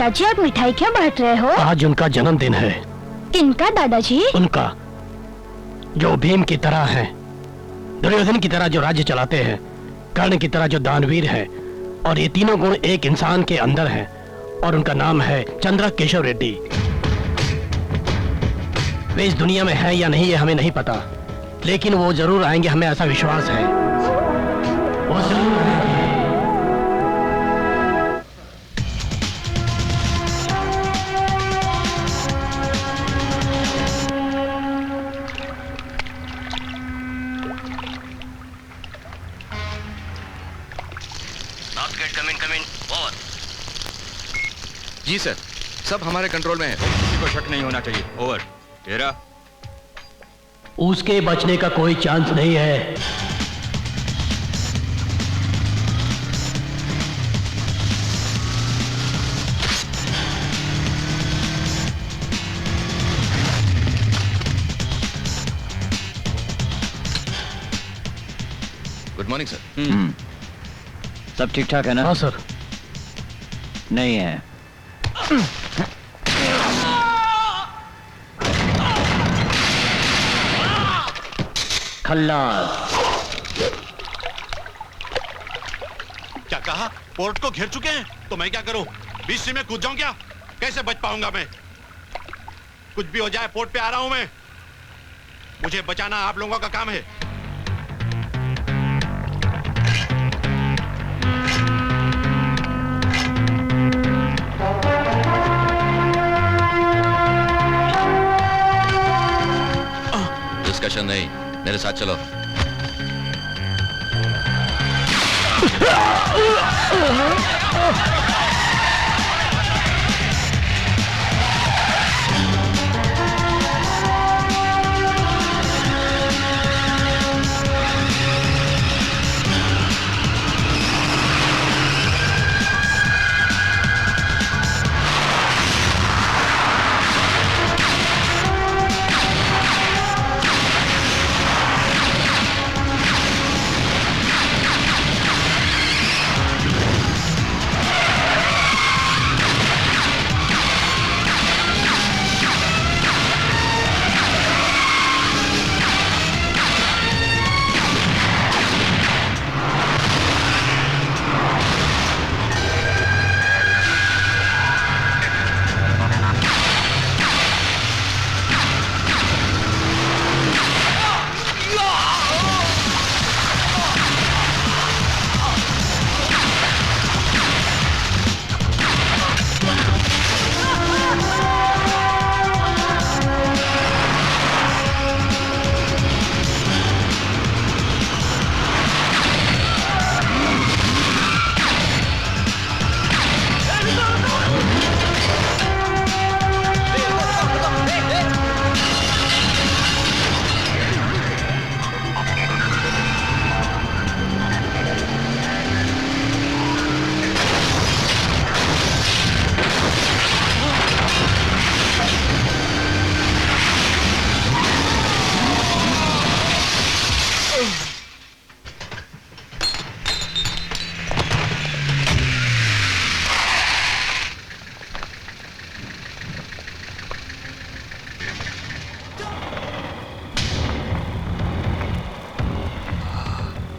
दादाजी आप मिठाई क्यों बांट रहे हो? आज उनका जन्मदिन है। किनका दादाजी? उनका, जो भीम की तरह है, दुर्योधन की तरह जो राज्य चलाते हैं, कर्ण की तरह जो दानवीर है, और ये तीनों गुण एक इंसान के अंदर है, और उनका नाम है चंद्र केशव रेड्डी। वे इस दुनिया में है या नहीं ये हमें नहीं पता, लेकिन वो जरूर आएंगे, हमें ऐसा विश्वास है। वो जरूर आएंगे। जी सर, सब हमारे कंट्रोल में है, किसी को शक नहीं होना चाहिए। ओवर। तेरा उसके बचने का कोई चांस नहीं है। Good morning sir. सब ठीक ठाक है ना? हाँ सर। नहीं है। खल्लास। क्या कहा? पोर्ट को घेर चुके हैं, तो मैं क्या करूं? बीच में कूद जाऊं क्या? कैसे बच पाऊंगा मैं? कुछ भी हो जाए, पोर्ट पे आ रहा हूं मैं। मुझे बचाना आप लोगों का काम है। डिस्कशन नहीं, मेरे साथ चलो।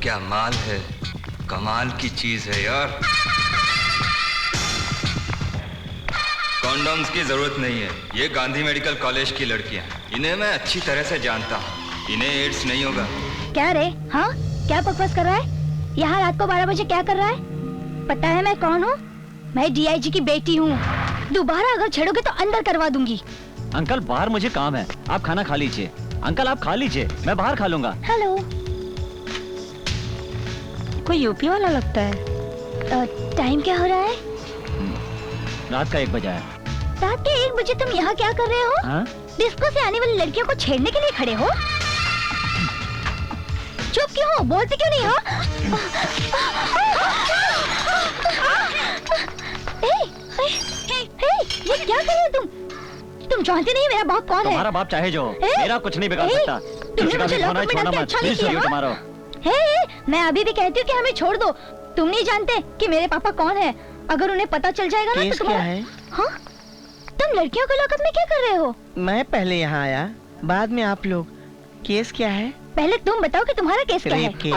क्या माल है, कमाल की चीज है यार। कॉन्डोम्स की जरूरत नहीं है, ये गांधी मेडिकल कॉलेज की लड़कियां, इन्हें मैं अच्छी तरह से जानता हूँ, इन्हें एड्स नहीं होगा। क्या रे? हाँ, क्या बकवास कर रहा है? यहाँ रात को 12 बजे क्या कर रहा है? पता है मैं कौन हूँ? मैं डीआईजी की बेटी हूँ। दोबारा अगर छेड़ोगे तो अंदर करवा दूंगी। अंकल बाहर मुझे काम है, आप खाना खा लीजिए। अंकल आप खा लीजिए, मैं बाहर खा लूंगा। हेलो। कोई यूपी वाला लगता है। टाइम क्या हो रहा है? रात का 1 बजा है। रात के 1 बजे तुम यहाँ क्या कर रहे हो? हाँ? डिस्को से आने वाली लड़कियों को छेड़ने के लिए खड़े हो? चुप क्यों हो? बोलते क्यों नहीं हो? ये क्या कर रहे हो तुम? तुम जानते नहीं मेरा बाप कौन है? तुम्हारा बाप चाहे जो, मेरा कुछ नहीं बिगाड़ सकता। तुमने मुझे लॉकर में डाल के अच्छा नहीं किया। मैं अभी भी कहती हूँ कि हमें छोड़ दो। तुम नहीं जानते कि मेरे पापा कौन है। अगर उन्हें पता चल जाएगा ना तो क्या है? हाँ? तुम लड़कियों के लॉकअप में क्या कर रहे हो? मैं पहले यहाँ आया, बाद में आप लोग। केस क्या है? पहले तुम बताओ कि तुम्हारा केस क्या है? Rape case.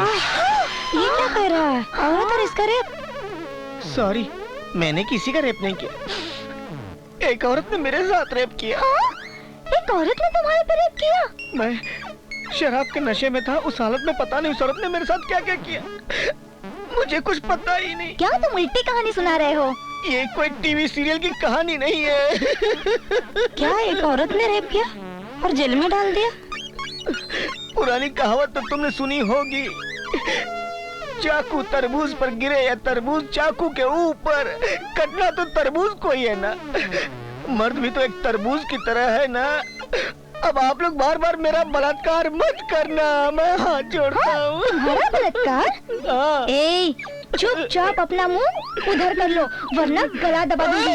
ये क्या कह रहा है? औरत और इसका रेप? सॉरी, मैंने किसी का रेप नहीं किया। एक औरत ने मेरे साथ रेप किया। हाँ? एक औरत ने तुम्हारे पे रेप किया? मैं शराब के नशे में था, उस हालत में पता नहीं उस औरत ने मेरे साथ क्या क्या किया, मुझे कुछ पता ही नहीं। क्या तुम उल्टी कहानी सुना रहे हो? ये कोई टीवी सीरियल की कहानी नहीं है। क्या एक औरत ने रेप किया और जेल में डाल दिया? पुरानी कहावत तो तुमने सुनी होगी, चाकू तरबूज पर गिरे या तरबूज चाकू के ऊपर, कटना तो तरबूज को ही है ना। मर्द भी तो एक तरबूज की तरह है ना। अब आप लोग बार बार मेरा बलात्कार मत करना, मैं हाथ जोड़ता हूँ। तुम्हारा बलात्कार? हाँ। ए, चुपचाप अपना मुंह उधर कर लो, वरना गला दबा दूंगी।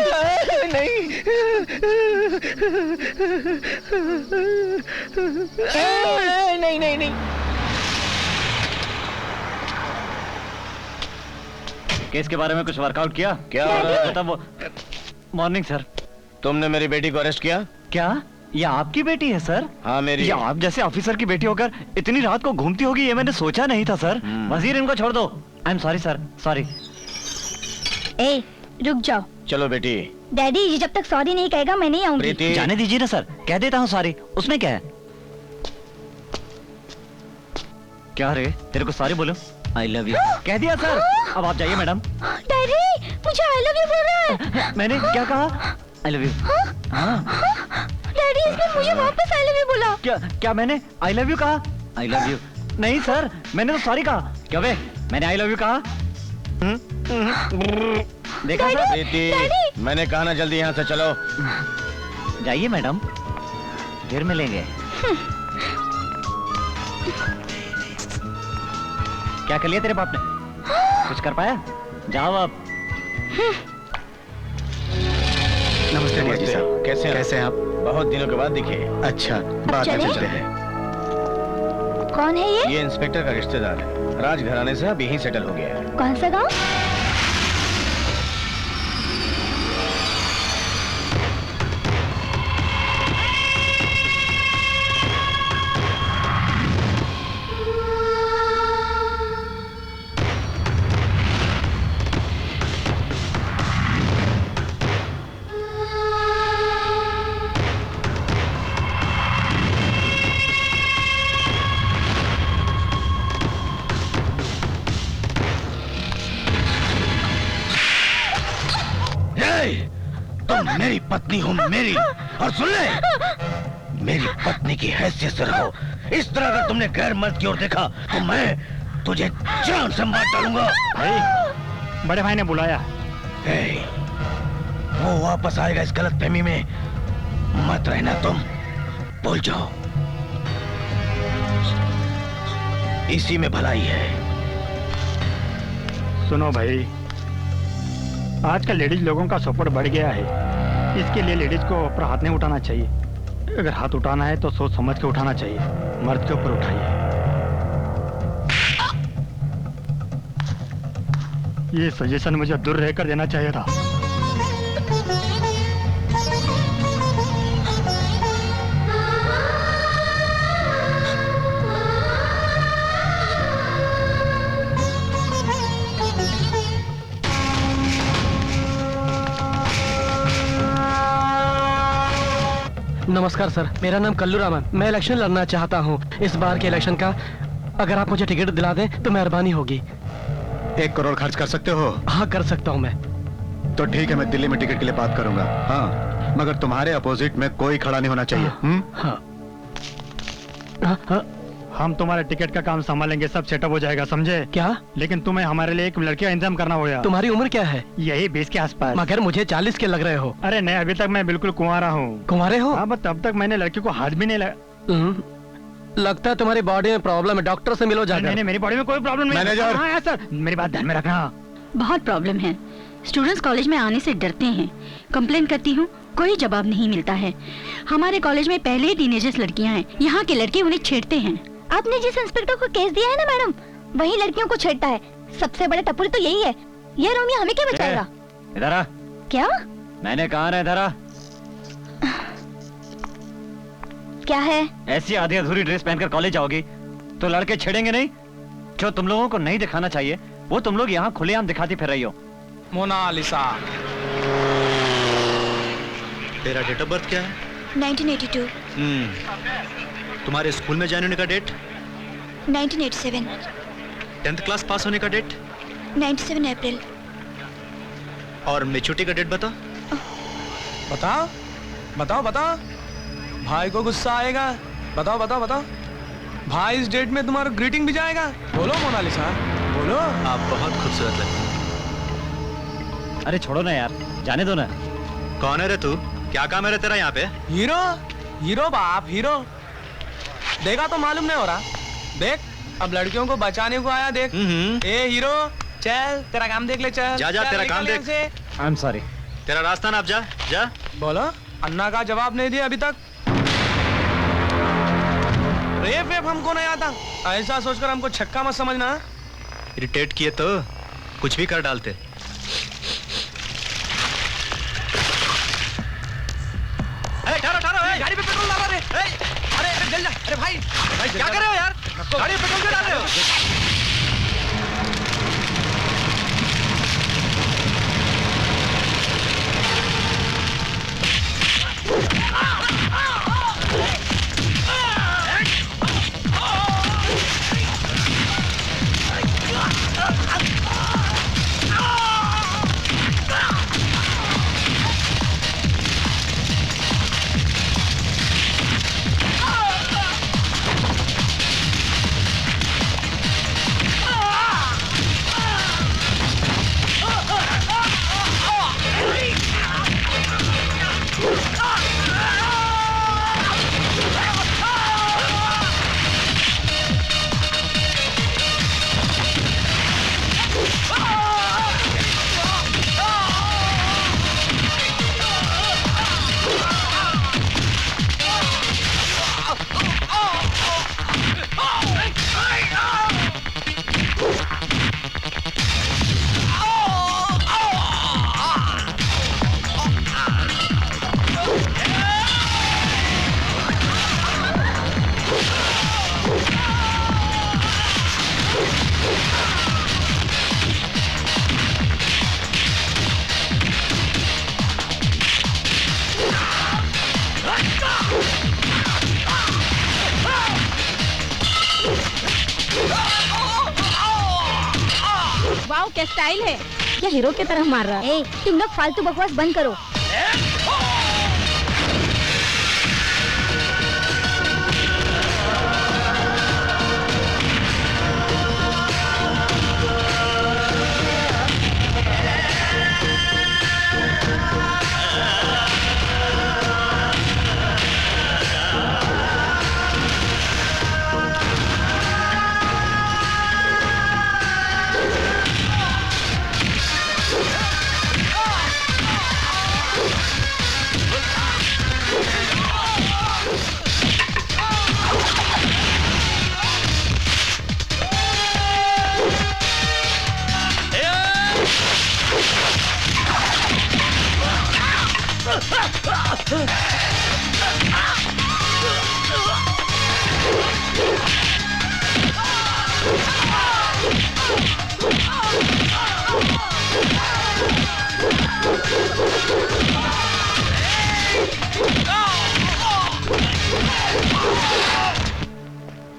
नहीं नहीं नहीं। केस के बारे में कुछ वर्कआउट किया? क्या? मतलब वो मॉर्निंग सर। तुमने मेरी बेटी को अरेस्ट किया? क्या ये आपकी बेटी है सर? हाँ मेरी। ये आप जैसे ऑफिसर की बेटी होकर इतनी रात को घूमती होगी ये मैंने सोचा नहीं था सर। वजीर इनको छोड़ दो। I am sorry sir, sorry. ए, रुक जाओ। चलो बेटी। डैडी ये जब तक सॉरी नहीं कहेगा मैं नहीं आऊंगी। प्रीति। जाने दीजिए ना सर, कह देता हूँ सॉरी, उसमें क्या है? क्या रे, तेरे को सॉरी बोलो? आई लव यू कह दिया सर। अब आप जाइए मैडम। डैडी मुझे आई लव यू बोल रहा है। मैंने क्या कहा? I love you. हाँ डैडी इसने मुझे वापस आई लव यू बोला। क्या मैंने आई लव यू कहा? आई लव यू नहीं सर, मैंने तो सॉरी कहा। क्या बे, मैंने आई लव यू कहा? देखा सर? प्रीति, मैंने कहा ना जल्दी यहाँ से चलो। जाइए मैडम, फिर मिलेंगे। क्या कर लिया तेरे बाप ने? कुछ कर पाया? जाओ अब। नमस्ते डीआईजी साहब, कैसे हैं आप? बहुत दिनों के बाद दिखे। अच्छा, बात में चलते हैं। कौन है ये? ये इंस्पेक्टर का रिश्तेदार है, राजघराने से अब यहीं सेटल हो गया है। कौन सा गाँव? तुम मेरी पत्नी हो, मेरी, और सुन ले, मेरी पत्नी की हैसियत से रहो। इस तरह अगर तुमने गैर मर्द की ओर देखा तो मैं तुझे जान से मार डालूंगा। बड़े भाई ने बुलाया। वो वापस आएगा इस गलतफहमी में मत रहना तुम, भूल जाओ, इसी में भलाई है। सुनो भाई, आजकल लेडीज लोगों का सपोर्ट बढ़ गया है, इसके लिए लेडीज को ऊपर हाथ नहीं उठाना चाहिए। अगर हाथ उठाना है तो सोच समझ के उठाना चाहिए, मर्द के ऊपर उठाइए। ये सजेशन मुझे दूर रहकर देना चाहिए था। नमस्कार सर, मेरा नाम कल्लू रामन, मैं इलेक्शन लड़ना चाहता हूँ। इस बार के इलेक्शन का अगर आप मुझे टिकट दिला दें तो मेहरबानी होगी। 1 करोड़ खर्च कर सकते हो? हाँ कर सकता हूँ मैं। तो ठीक है, मैं दिल्ली में टिकट के लिए बात करूंगा। हाँ, मगर तुम्हारे अपोजिट में कोई खड़ा नहीं होना चाहिए। हाँ। हाँ, हाँ। हम तुम्हारे टिकट का काम संभालेंगे, सब सेटअप हो जाएगा, समझे? क्या? लेकिन तुम्हें हमारे लिए एक लड़की का इंतजाम करना होगा। तुम्हारी उम्र क्या है? यही 20 के आसपास। मगर मुझे 40 के लग रहे हो। अरे नहीं, अभी तक मैं बिल्कुल कुंवारा हूँ। कुंवारे हो? हाँ, तब तक मैंने लड़की को हाथ भी नहीं लगा। लगता है तुम्हारी बॉडी में प्रॉब्लम है, डॉक्टर से मिलो जाकर। नहीं, मेरी बॉडी में कोई प्रॉब्लम नहीं। मैनेजर। हाँ सर, मेरी बात ध्यान में रखना। बहुत प्रॉब्लम है, स्टूडेंट्स कॉलेज में आने से डरते हैं। कंप्लेन करती हूँ, कोई जवाब नहीं मिलता है। हमारे कॉलेज में पहले ही टीनेजर्स लड़कियाँ हैं, यहाँ के लड़के उन्हें छेड़ते हैं। आपने जिस इंस्पेक्टर को केस दिया है ना मैडम, वही लड़कियों को छेड़ता है। सबसे बड़े टपुरी तो यही है। ये रोमियो हमें क्या बचाएगा? इधर आ। क्या? मैंने कहा ना धरा। क्या है? ऐसी आधी अधूरी ड्रेस पहनकर कॉलेज आओगी तो लड़के छेड़ेंगे नहीं? जो तुम लोगों को नहीं दिखाना चाहिए वो तुम लोग यहाँ खुलेआम दिखाती फिर रही हो। मोनालिसा। तेरा डेट ऑफ बर्थ क्या है? 1982। तुम्हारे स्कूल में ज्वाइन होने का डेट? 1987। 10th क्लास पास होने का डेट? 97 अप्रैल। और मेच्योरिटी का डेट बता। बताओ बताओ बताओ, भाई को गुस्सा आएगा। बताओ बताओ बताओ, भाई इस डेट में तुम्हारा ग्रीटिंग भी जाएगा। बोलो मोनालिसा, बोलो। आप बहुत खूबसूरत लगते हैं। अरे छोड़ो ना यार, जाने दो ना। कौन है रे तू? क्या काम है रे तेरा यहाँ पे? हीरो, हीरो बाप, हीरो। देखा तो मालूम नहीं हो रहा। देख, अब लड़कियों को बचाने को आया। देख ए हीरो, चल तेरा काम देख ले। चल जा जा, तेरा काम देख। आई एम सॉरी। तेरा रास्ता ना, अब जा जा। बोलो। अन्ना का जवाब नहीं दिया अभी तक। रेप वेप हमको नहीं आता, ऐसा सोचकर हमको छक्का मत समझना। इरिटेट किए तो कुछ भी कर डालते। ठहरो ठहरो, गाड़ी पे पेट्रोल डालो रे। अरे जल जा। अरे भाई क्या कर रहे हो यार? गाड़ी में पेट्रोल क्यों डाल रहे हो? वाओ क्या स्टाइल है, क्या हीरो की तरह मार रहा है। तुम लोग फालतू बकवास बंद करो।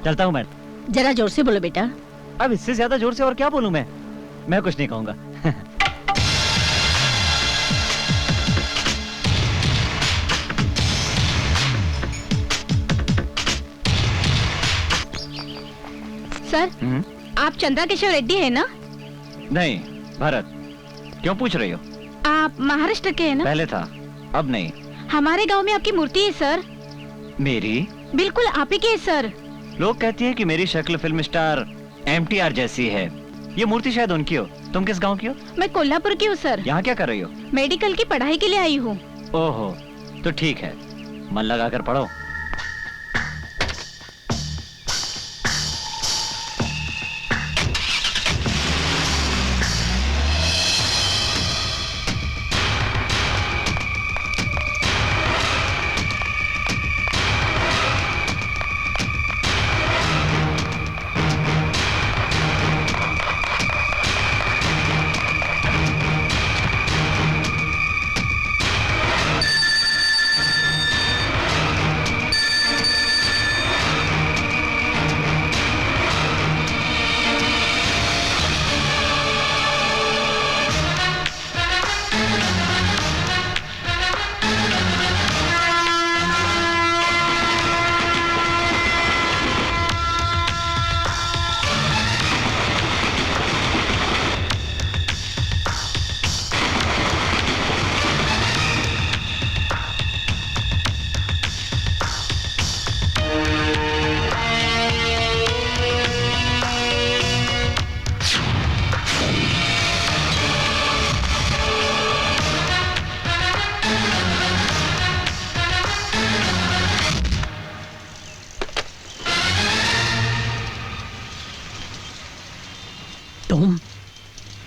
चलता हूँ मैं। जरा जोर से बोलो बेटा। अब इससे ज्यादा जोर से और क्या बोलूं मैं कुछ नहीं कहूंगा। सर आप चंद्रा केशव रेड्डी है ना? नहीं, भरत। क्यों पूछ रही हो? आप महाराष्ट्र के हैं ना? पहले था, अब नहीं। हमारे गांव में आपकी मूर्ति है सर। मेरी? बिल्कुल आप ही की है सर। लोग कहती हैं कि मेरी शक्ल फिल्म स्टार MTR जैसी है। ये मूर्ति शायद उनकी हो। तुम किस गांव की हो? मैं कोल्हापुर की हूँ सर। यहाँ क्या कर रही हो? मेडिकल की पढ़ाई के लिए आई हूँ। ओहो, तो ठीक है, मन लगाकर पढ़ो।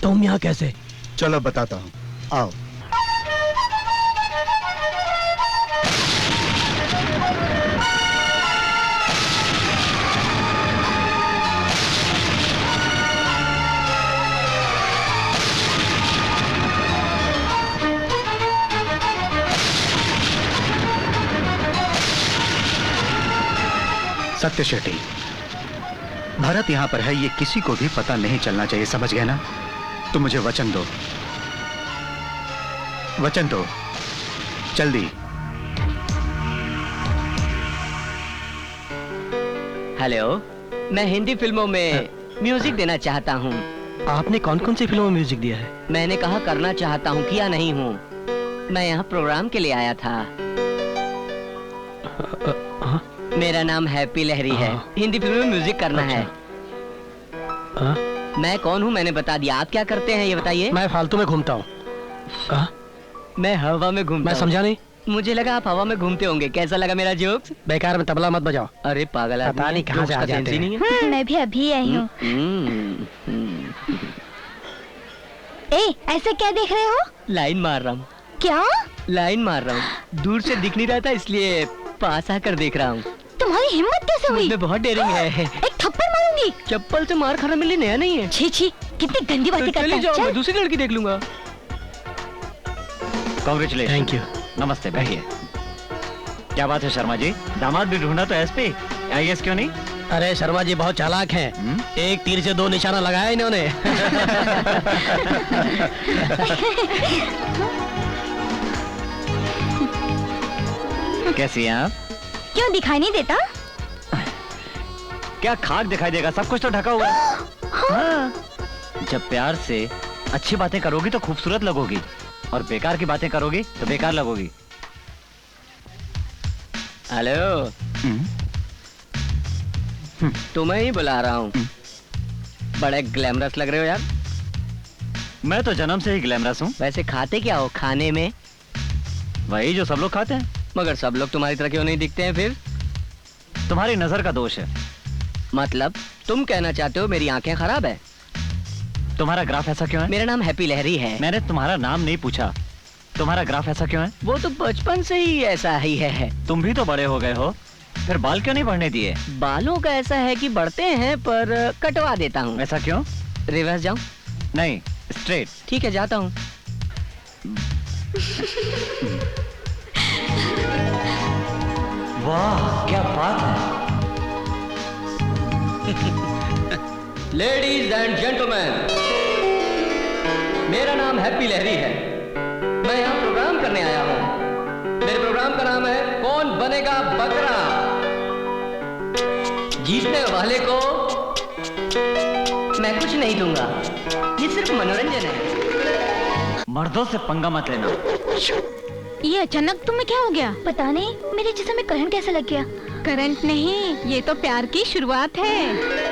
तुम यहाँ कैसे? चलो बताता हूँ, आओ। सत्य शेट्टी, भरत यहां पर है, ये किसी को भी पता नहीं चलना चाहिए, समझ गए ना? तुम मुझे वचन दो, वचन दो, जल्दी। हेलो, मैं हिंदी फिल्मों में म्यूजिक देना चाहता हूँ। आपने कौन कौन सी फिल्मों में म्यूजिक दिया है? मैंने कहा करना चाहता हूँ, किया नहीं हूँ। मैं यहाँ प्रोग्राम के लिए आया था। मेरा नाम हैप्पी लहरी है। हिंदी फिल्म में म्यूजिक करना है। मैं कौन हूँ मैंने बता दिया। आप क्या करते हैं ये बताइए। मैं फालतू में घूमता हूँ। मैं हवा में घूमता। मैं समझा नहीं। मुझे लगा आप हवा में घूमते होंगे। कैसा लगा मेरा जोक्स? बेकार में तबला मत बजाओ। अरे पागल, पता नहीं कहाँ से आ जाते हैं। मैं भी अभी आई हूँ। ए, ऐसे क्या देख रहे हो? लाइन मार रहा हूँ। क्या? लाइन मार रहा हूँ। दूर से दिख नहीं रहा था इसलिए पास आकर देख रहा हूँ। तुम्हारी हिम्मत कैसे हुई? मुझमें बहुत डेयरिंग है। एक थप्पड़ मारूंगी। चप्पल से मार खाना मेरे लिए नया नहीं है। छी छी, कितनी गंदी बातें करता है। चल, मैं दूसरी लड़की देख लूंगा। कांग्रेचुलेशन। Thank you. नमस्ते, बैठिए। क्या बात है शर्मा जी, दामाद भी ढूंढा तो एसपी, आईएएस क्यों नहीं? अरे शर्मा जी बहुत चालाक हैं। एक तीर से दो निशाना लगाया इन्होंने। कैसी हैं आप? क्यों दिखाई नहीं देता? क्या खाक दिखाई देगा, सब कुछ तो ढका हुआ है। हाँ। जब प्यार से अच्छी बातें करोगी तो खूबसूरत लगोगी, और बेकार की बातें करोगी तो बेकार लगोगी। हेलो, तुम्हें ही बुला रहा हूँ। बड़े ग्लैमरस लग रहे हो यार। मैं तो जन्म से ही ग्लैमरस हूँ। वैसे खाते क्या हो खाने में? वही जो सब लोग खाते हैं। मगर सब लोग तुम्हारी तरह क्यों नहीं दिखते हैं फिर? तुम्हारी नजर का दोष है। मतलब तुम कहना चाहते हो मेरी आंखें खराब है? तुम्हारा ग्राफ ऐसा क्यों है? मेरा नाम हैप्पी लहरी है। मैंने तुम्हारा नाम नहीं पूछा, तुम्हारा ग्राफ ऐसा क्यों है? वो तो बचपन से ही ऐसा ही है। तुम भी तो बड़े हो गए हो, फिर बाल क्यों नहीं बढ़ने दिए? बालों का ऐसा है कि बढ़ते हैं पर कटवा देता हूँ। ऐसा क्यों? रिवर्स जाऊं? नहीं, स्ट्रेट। ठीक है, जाता हूँ। वाह क्या बात है। लेडीज एंड जेंटलमैन, मेरा नाम हैप्पी लहरी है। मैं यहाँ प्रोग्राम करने आया हूँ। मेरे प्रोग्राम का नाम है कौन बनेगा बकरा। जीतने वाले को मैं कुछ नहीं दूंगा, ये सिर्फ मनोरंजन है। मर्दों से पंगा मत लेना। ये अचानक तुम्हें क्या हो गया? पता नहीं, मेरे जिस्म में करंट कैसे लग गया? करंट नहीं, ये तो प्यार की शुरुआत है।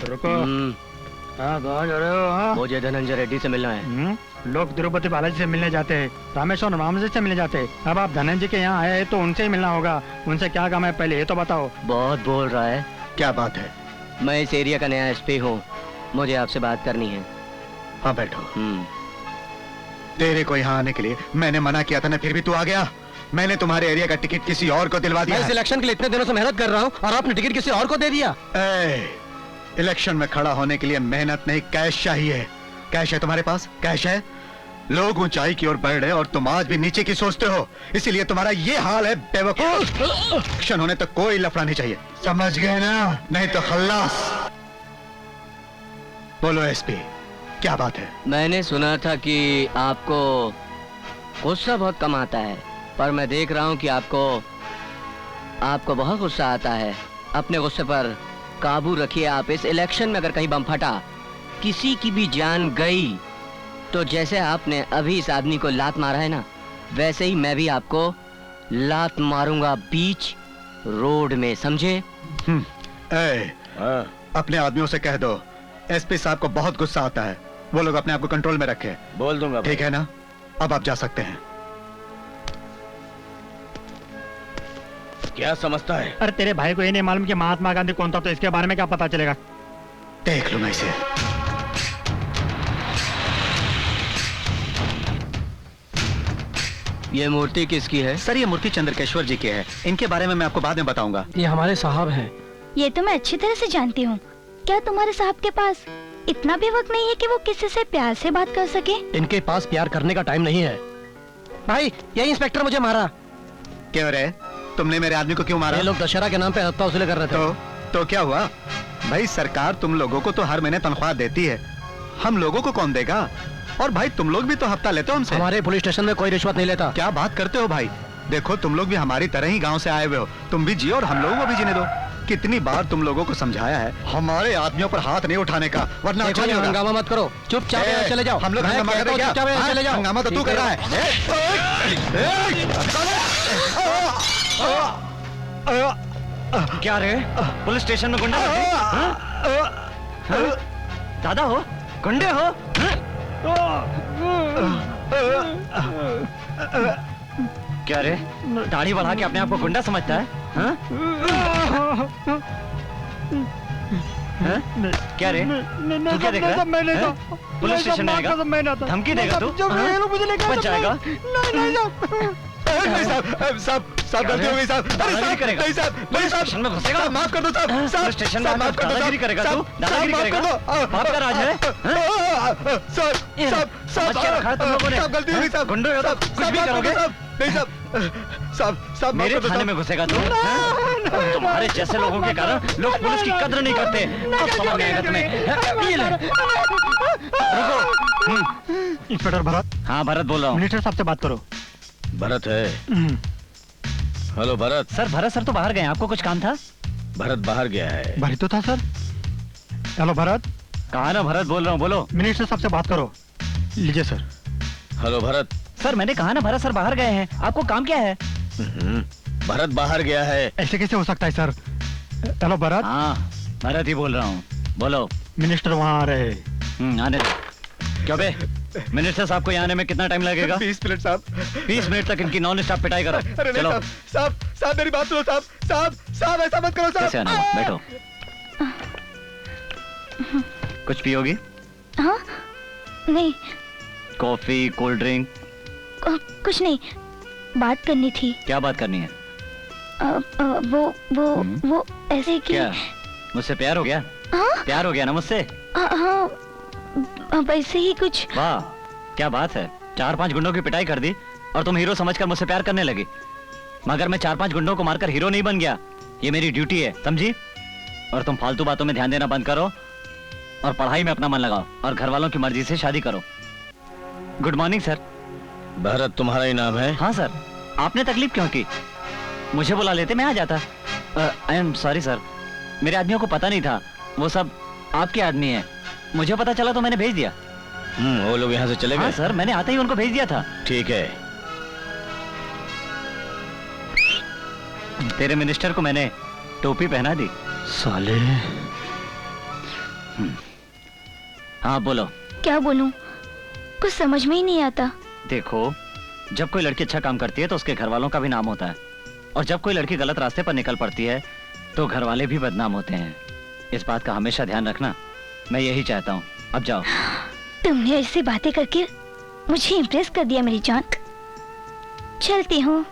रुको। हाँ, कहाँ जा रहे हो? हाँ? मुझे धनंजय रेड्डी से मिलना है। लोग तिरुपति बालाजी से मिलने जाते हैं, रामेश्वर रामजी से मिलने जाते हैं। अब आप धनंजय के यहाँ आए हैं तो उनसे ही मिलना होगा। उनसे क्या काम है पहले ये तो बताओ। बहुत बोल रहा है। क्या बात है? मैं इस एरिया का नया एसपी हूँ, मुझे आपसे बात करनी है। हाँ बैठो। तेरे को यहाँ आने के लिए मैंने मना किया था ना, फिर भी तू आ गया। मैंने तुम्हारे एरिया का टिकट किसी और को दिलवा दिया। मैं इलेक्शन के लिए इतने दिनों से मेहनत कर रहा हूँ और आपने टिकट किसी और को दे दिया। इलेक्शन में खड़ा होने के लिए मेहनत नहीं, कैश चाहिए। कैश है तुम्हारे पास? कैश है? लोग ऊंचाई की ओर बढ़ रहे और तुम आज भी नीचे की सोचते हो, इसीलिए तुम्हारा ये हाल है बेवकूफ। इलेक्शन होने तक कोई लफड़ा नहीं चाहिए, समझ गए ना? नहीं तो खल्लास। बोलो एसपी, क्या बात है? मैंने सुना था कि आपको गुस्सा बहुत कम आता है, पर मैं देख रहा हूँ कि आपको बहुत गुस्सा आता है। अपने गुस्से पर काबू रखिए आप। इस इलेक्शन में अगर कहीं बम फटा, किसी की भी जान गई, तो जैसे आपने अभी इस आदमी को लात मारा है ना, वैसे ही मैं भी आपको लात मारूंगा बीच रोड में, समझे? अपने आदमियों से कह दो एसपी साहब को बहुत गुस्सा आता है, वो लोग अपने आप को कंट्रोल में रखे। बोल दूंगा। ठीक है ना, अब आप जा सकते हैं। क्या समझता है? अरे तेरे भाई को ये नहीं मालूम कि महात्मा गांधी कौन था, तो इसके बारे में क्या पता चलेगा? देख लूंगा इसे। ये मूर्ति किसकी है? सर ये मूर्ति चंद्रकेश्वर जी की है, इनके बारे में मैं आपको बाद में बताऊंगा। ये हमारे साहब हैं। ये तो मैं अच्छी तरह से जानती हूँ। क्या तुम्हारे साहब के पास इतना भी वक्त नहीं है कि वो किसी से प्यार से बात कर सके? इनके पास प्यार करने का टाइम नहीं है। भाई ये इंस्पेक्टर मुझे मारा। क्यों रे, तुमने मेरे आदमी को क्यों मारा? ये लोग दशहरा के नाम पे हत्या वसूली कर रहे थे। तो क्या हुआ? भाई सरकार तुम लोगों को तो हर महीने तनख्वाह देती है, हम लोगों को कौन देगा? और भाई तुम लोग भी तो हफ्ता लेते हो हमसे। हमारे पुलिस स्टेशन में कोई रिश्वत नहीं लेता। क्या बात करते हो भाई? देखो तुम लोग भी हमारी तरह ही गांव से आए हुए हो, तुम भी जियो और हम लोगों को भी जीने दो। कितनी बार तुम लोगों को समझाया है हमारे आदमियों पर हाथ नहीं उठाने का, वरना अच्छा नहीं होगा। हंगामा मत करो, चुपचाप यहाँ चले जाओ। हम लोग हंगामा कर रहे हैं क्या? चले जाओ। हंगामा तो तू कर रहा है। क्या रे, पुलिस स्टेशन में गुंडा? दादा हो, गुंडे हो? क्या रे, दाढ़ी बढ़ा के अपने आप को गुंडा समझता है? हाँ? हाँ? क्या रे, तू क्या देख रहा है? पुलिस स्टेशन में आएगा, धमकी देगा तू? बच जाएगा? साहब गलती हो गई साहब। दादागिरी करेगा? नहीं साहब, नहीं साहब, स्टेशन में घुसेगा? माफ कर दो साहब। पुलिस स्टेशन में माफ कर दो। दादागिरी करेगा तू? दादागिरी करेगा? बाप का राज है? साहब क्या रखा है तुम लोगों ने? साहब गलती हो गई साहब। गुंडे हो तो कुछ भी करोगे? नहीं साहब मेरे थाने में घुसेगा तू? तुम्हारे जैसे लोगों के कारण लोग पुलिस की कद्र नहीं करते। अब समझ में आएगा तुम्हें। ये ले। रुको। इंस्पेक्टर भरत। हाँ भरत बोल रहा हूँ। मिनिस्टर साहब से बात करो। भरत है। Hello Bharat. Sir Bharat sir तो बाहर गए, आपको कुछ काम था? भरत बाहर गया है। भरत तो था सर। हेलो भरत। कहा ना भरत बोल रहा हूँ, बोलो। मिनिस्टर साहब से बात करो। लीजिए सर। हेलो भरत। सर मैंने कहा ना भरत सर बाहर गए हैं, आपको काम क्या है? भरत बाहर गया है। ऐसे कैसे हो सकता है सर? हेलो भरत। हाँ भरत ही बोल रहा हूँ, बोलो। मिनिस्टर वहाँ आ रहे। आने दो। क्यों बे, मिनिस्टर साहब को यहाँ आने में कितना टाइम लगेगा? 20 मिनट साहब। 20 मिनट तक इनकी नॉन स्टॉप पिटाई करो। अरे चलो। साहब मेरी बात सुनो साहब ऐसा मत करो साहब। कैसे आना? बैठो। कुछ पियोगी? हाँ नहीं। Coffee, cold drink? कुछ नहीं, बात करनी थी। क्या बात करनी है? वो ऐसे कि क्या मुझसे प्यार हो गया? हाँ? प्यार हो गया ना मुझसे? हाँ वैसे ही कुछ। वाह क्या बात है, 4-5 गुंडों की पिटाई कर दी और तुम हीरो समझकर मुझसे प्यार करने लगी। मगर मैं 4-5 गुंडों को मारकर हीरो नहीं बन गया, ये मेरी ड्यूटी है, समझी? और तुम फालतू बातों में ध्यान देना बंद करो और पढ़ाई में अपना मन लगाओ और घर वालों की मर्जी से शादी करो। Good morning sir. भरत तुम्हारा ही नाम है? हाँ सर। आपने तकलीफ क्यों की? मुझे बुला लेते, मैं आ जाता। आई एम सॉरी सर, मेरे आदमियों को पता नहीं था वो सब आपके आदमी हैं। मुझे पता चला तो मैंने भेज दिया। वो लोग यहाँ से चले गए? हाँ सर, मैंने आते ही उनको भेज दिया था। ठीक है। तेरे मिनिस्टर को मैंने टोपी पहना दी। साले। हाँ बोलो। क्या बोलूं, कुछ समझ में ही नहीं आता। देखो, जब कोई लड़की अच्छा काम करती है तो उसके घर वालों का भी नाम होता है, और जब कोई लड़की गलत रास्ते पर निकल पड़ती है तो घर वाले भी बदनाम होते हैं। इस बात का हमेशा ध्यान रखना, मैं यही चाहता हूँ। अब जाओ। तुमने ऐसी बातें करके मुझे इम्प्रेस कर दिया मेरी जान। चलती हूँ।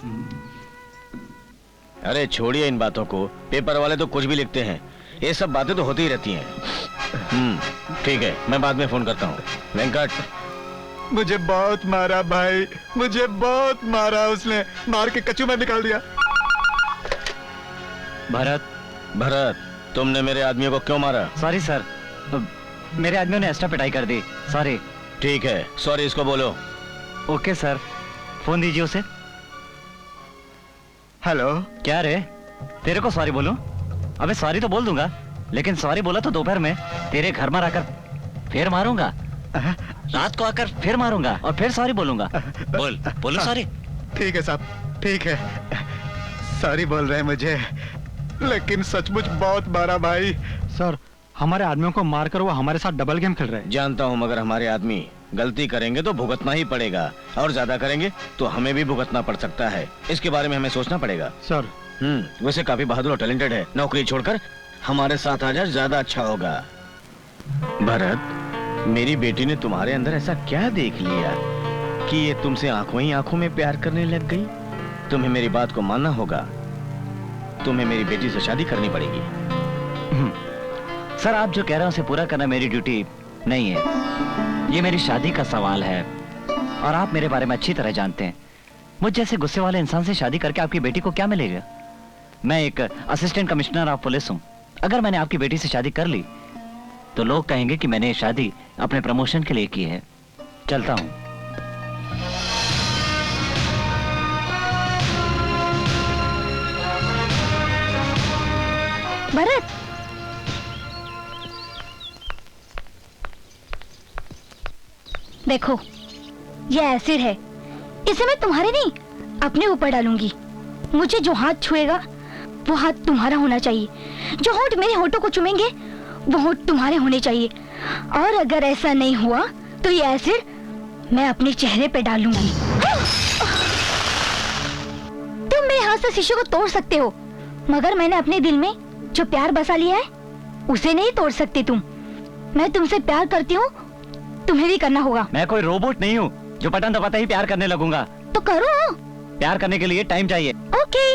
अरे छोड़िए इन बातों को, पेपर वाले तो कुछ भी लिखते हैं, ये सब बातें तो होती ही रहती हैं। ठीक है, मैं बाद में फोन करता हूँ। वेंकट। मुझे बहुत मारा भाई, मुझे बहुत मारा, उसने मार के कचू में निकाल दिया। भरत तुमने मेरे आदमियों को क्यों मारा? सॉरी सर, मेरे आदमियों ने एक्स्ट्रा पिटाई कर दी, सॉरी। ठीक है, सॉरी इसको बोलो। ओके सर, फोन दीजिए उसे। हेलो। क्या रे, तेरे को सॉरी बोलूं? अबे सॉरी तो बोल दूंगा, लेकिन सॉरी बोला तो दोपहर में तेरे घर में आकर फिर मारूंगा, रात को आकर फिर मारूंगा और फिर सॉरी बोलूंगा। बोलो सॉरी। ठीक है साहब, ठीक है, सॉरी बोल रहे हैं मुझे, लेकिन सचमुच बहुत मारा भाई। सर हमारे आदमियों को मारकर वो हमारे साथ डबल गेम खेल रहे हैं। जानता हूँ, मगर हमारे आदमी गलती करेंगे तो भुगतना ही पड़ेगा, और ज्यादा करेंगे तो हमें भी भुगतना पड़ सकता है। इसके बारे में हमें सोचना पड़ेगा। सर वैसे काफी बहादुर और टैलेंटेड है, नौकरी छोड़कर हमारे साथ आ जाए ज्यादा अच्छा होगा। भरत, मेरी बेटी ने तुम्हारे अंदर ऐसा क्या देख लिया कि ये तुमसे आंखों ही आंखों में प्यार करने लग गई? तुम्हें मेरी बात को मानना होगा, तुम्हें मेरी बेटी से शादी करनी पड़ेगी। सर, आप जो कह रहे हैं उसे पूरा करना मेरी ड्यूटी नहीं है। ये मेरी शादी का सवाल है और आप मेरे बारे में अच्छी तरह जानते हैं। मुझ जैसे गुस्से वाले इंसान से शादी करके आपकी बेटी को क्या मिलेगा? मैं एक असिस्टेंट कमिश्नर ऑफ पुलिस हूँ। अगर मैंने आपकी बेटी से शादी कर ली तो लोग कहेंगे कि मैंने ये शादी अपने प्रमोशन के लिए की है। चलता हूँ। भरत, देखो ये एसिड है, इसे मैं तुम्हारे नहीं अपने ऊपर डालूंगी। मुझे जो हाथ छुएगा वो हाथ तुम्हारा होना चाहिए, जो होंठ मेरे होठों को चूमेंगे वो होंठ तुम्हारे होने चाहिए, और अगर ऐसा नहीं हुआ तो ये एसिड मैं अपने चेहरे पे डालूंगी। तुम मेरे हाथ से शीशे को तोड़ सकते हो, मगर मैंने अपने दिल में जो प्यार बसा लिया है उसे नहीं तोड़ सकते तुम। मैं तुमसे प्यार करती हूँ, तुम्हें भी करना होगा। मैं कोई रोबोट नहीं हूँ जो बटन दबाते ही प्यार करने लगूंगा। तो करो। प्यार करने के लिए टाइम चाहिए। ओके,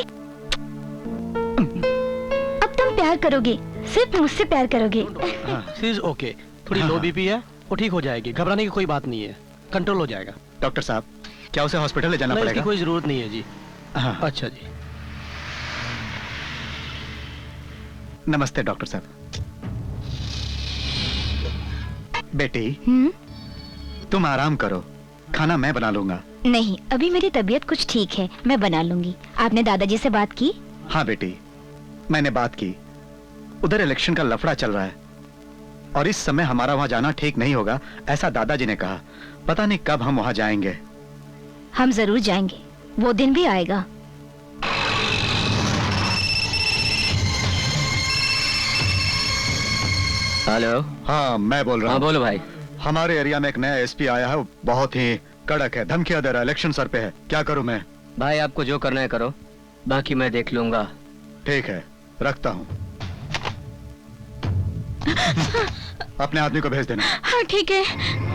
अब तुम प्यार करोगे, सिर्फ मुझसे प्यार करोगे। शी इज ओके, थोड़ी लो बीपी है, वो ठीक हो जाएगी, घबराने की कोई बात नहीं है, कंट्रोल हो जाएगा। डॉक्टर साहब, क्या उसे हॉस्पिटल ले जाना नहीं, पड़ेगा? इसकी कोई जरूरत नहीं है जी। अच्छा जी। नमस्ते डॉक्टर साहब। बेटी, तुम आराम करो, खाना मैं बना लूंगा। नहीं, अभी मेरी तबीयत कुछ ठीक है, मैं बना लूंगी। आपने दादाजी से बात की? हाँ बेटी, मैंने बात की। उधर इलेक्शन का लफड़ा चल रहा है और इस समय हमारा वहां जाना ठीक नहीं होगा, ऐसा दादाजी ने कहा। पता नहीं कब हम वहां जाएंगे। हम जरूर जाएंगे, वो दिन भी आएगा। हेलो। हाँ, मैं बोल रहा हूँ। बोलो भाई। हमारे एरिया में एक नया एसपी आया है, वो बहुत ही कड़क है, धमकियां दे रहा है, इलेक्शन सर पे है। क्या करूं मैं? भाई आपको जो करना है करो, बाकी मैं देख लूंगा। ठीक है, रखता हूँ। अपने आदमी को भेज देना। हाँ ठीक है।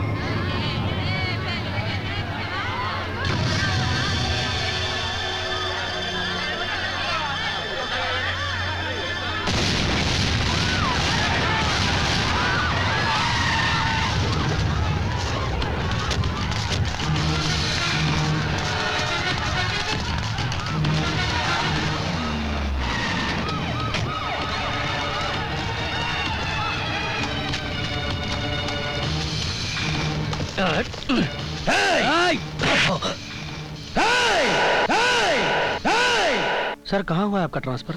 सर, कहाँ हुआ आपका ट्रांसफर?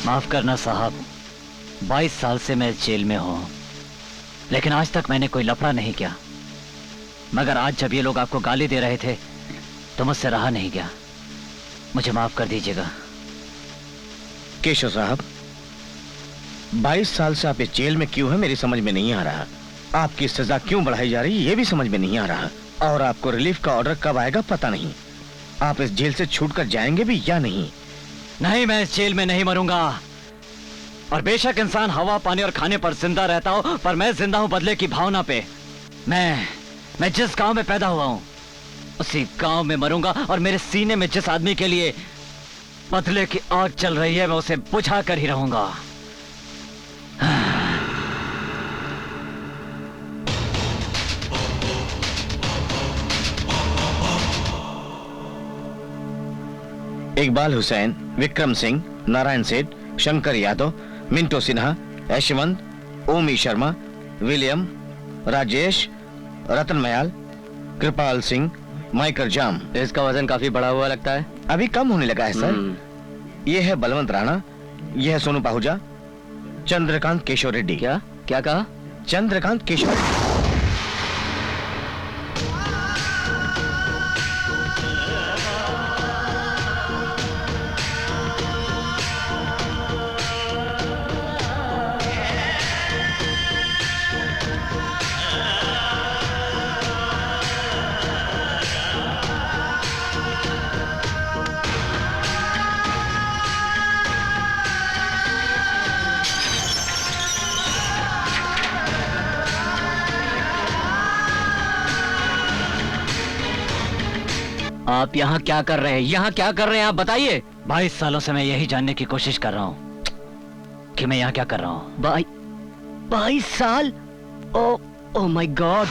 माफ करना साहब, 22 साल से मैं जेल में हूं, लेकिन आज तक मैंने कोई लफड़ा नहीं किया। मगर आज जब ये लोग आपको गाली दे रहे थे तो मुझसे रहा नहीं गया। मुझे माफ कर दीजिएगा। केशव साहब, 22 साल से आप इस जेल में क्यों हैं मेरी समझ में नहीं आ रहा। आपकी सजा क्यों बढ़ाई जा रही है ये भी समझ में नहीं आ रहा। और आपको रिलीफ का ऑर्डर कब आएगा पता नहीं। आप इस जेल से छूटकर जाएंगे भी या नहीं? नहीं, मैं इस जेल में नहीं मरूंगा। और बेशक इंसान हवा, पानी और खाने पर जिंदा रहता हो, पर मैं जिंदा हूं बदले की भावना पे। मैं जिस गांव में पैदा हुआ हूं उसी गांव में मरूंगा। और मेरे सीने में जिस आदमी के लिए बदले की आग चल रही है मैं उसे बुझा कर ही रहूंगा। इकबाल हुसैन, विक्रम सिंह, नारायण सेठ, शंकर यादव, मिंटो सिन्हा, यशवंत, ओमी शर्मा, विलियम, राजेश, रतन मयाल, कृपाल सिंह, माइकल जाम। इसका वजन काफी बढ़ा हुआ लगता है। अभी कम होने लगा है सर। ये है बलवंत राणा, ये है सोनू पाहुजा, चंद्रकांत केशव रेड्डी। क्या क्या कहा? चंद्रकांत केशव रेड्डी। आप यहाँ क्या कर रहे हैं? यहाँ क्या कर रहे हैं आप बताइए। 22 सालों से मैं यही जानने की कोशिश कर रहा हूँ कि मैं यहाँ क्या कर रहा हूँ। 22 साल? Oh my God.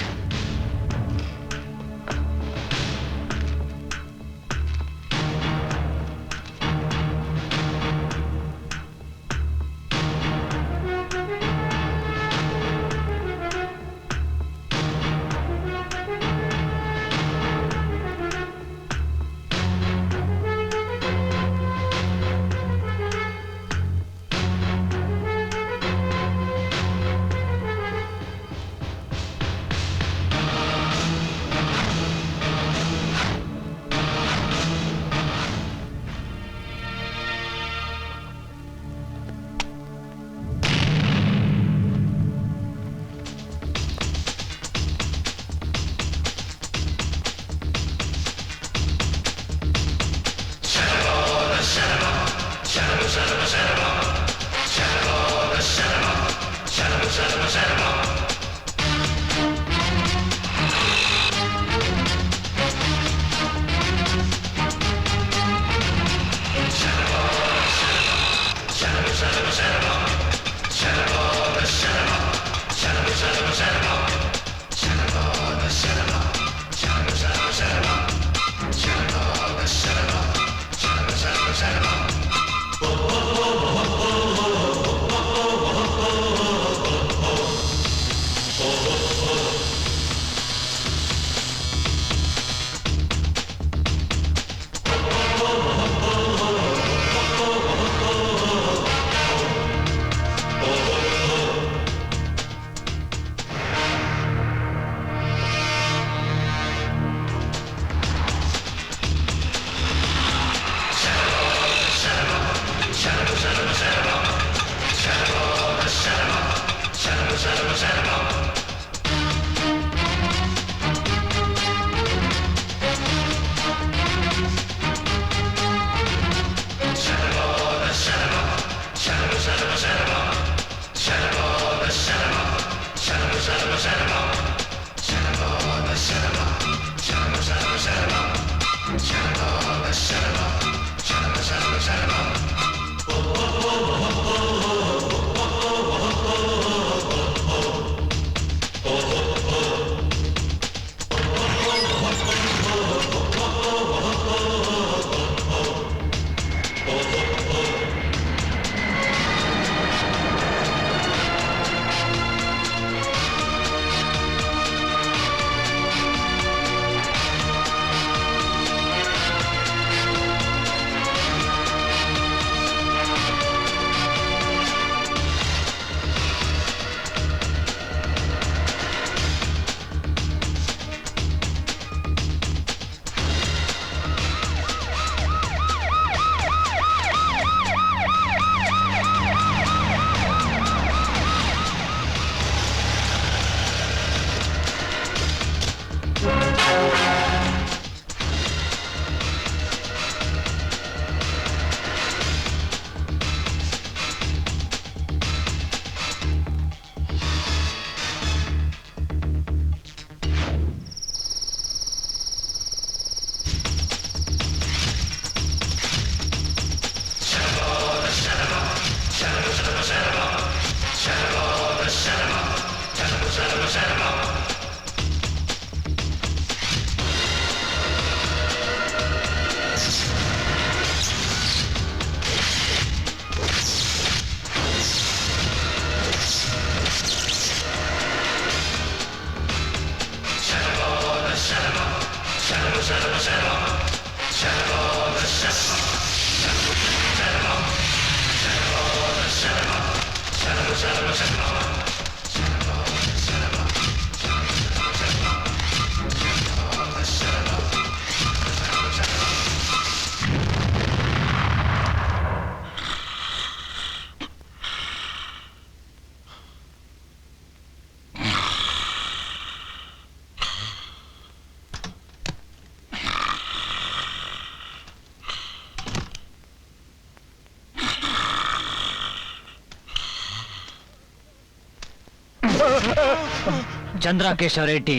Chandra Keshav Reddy,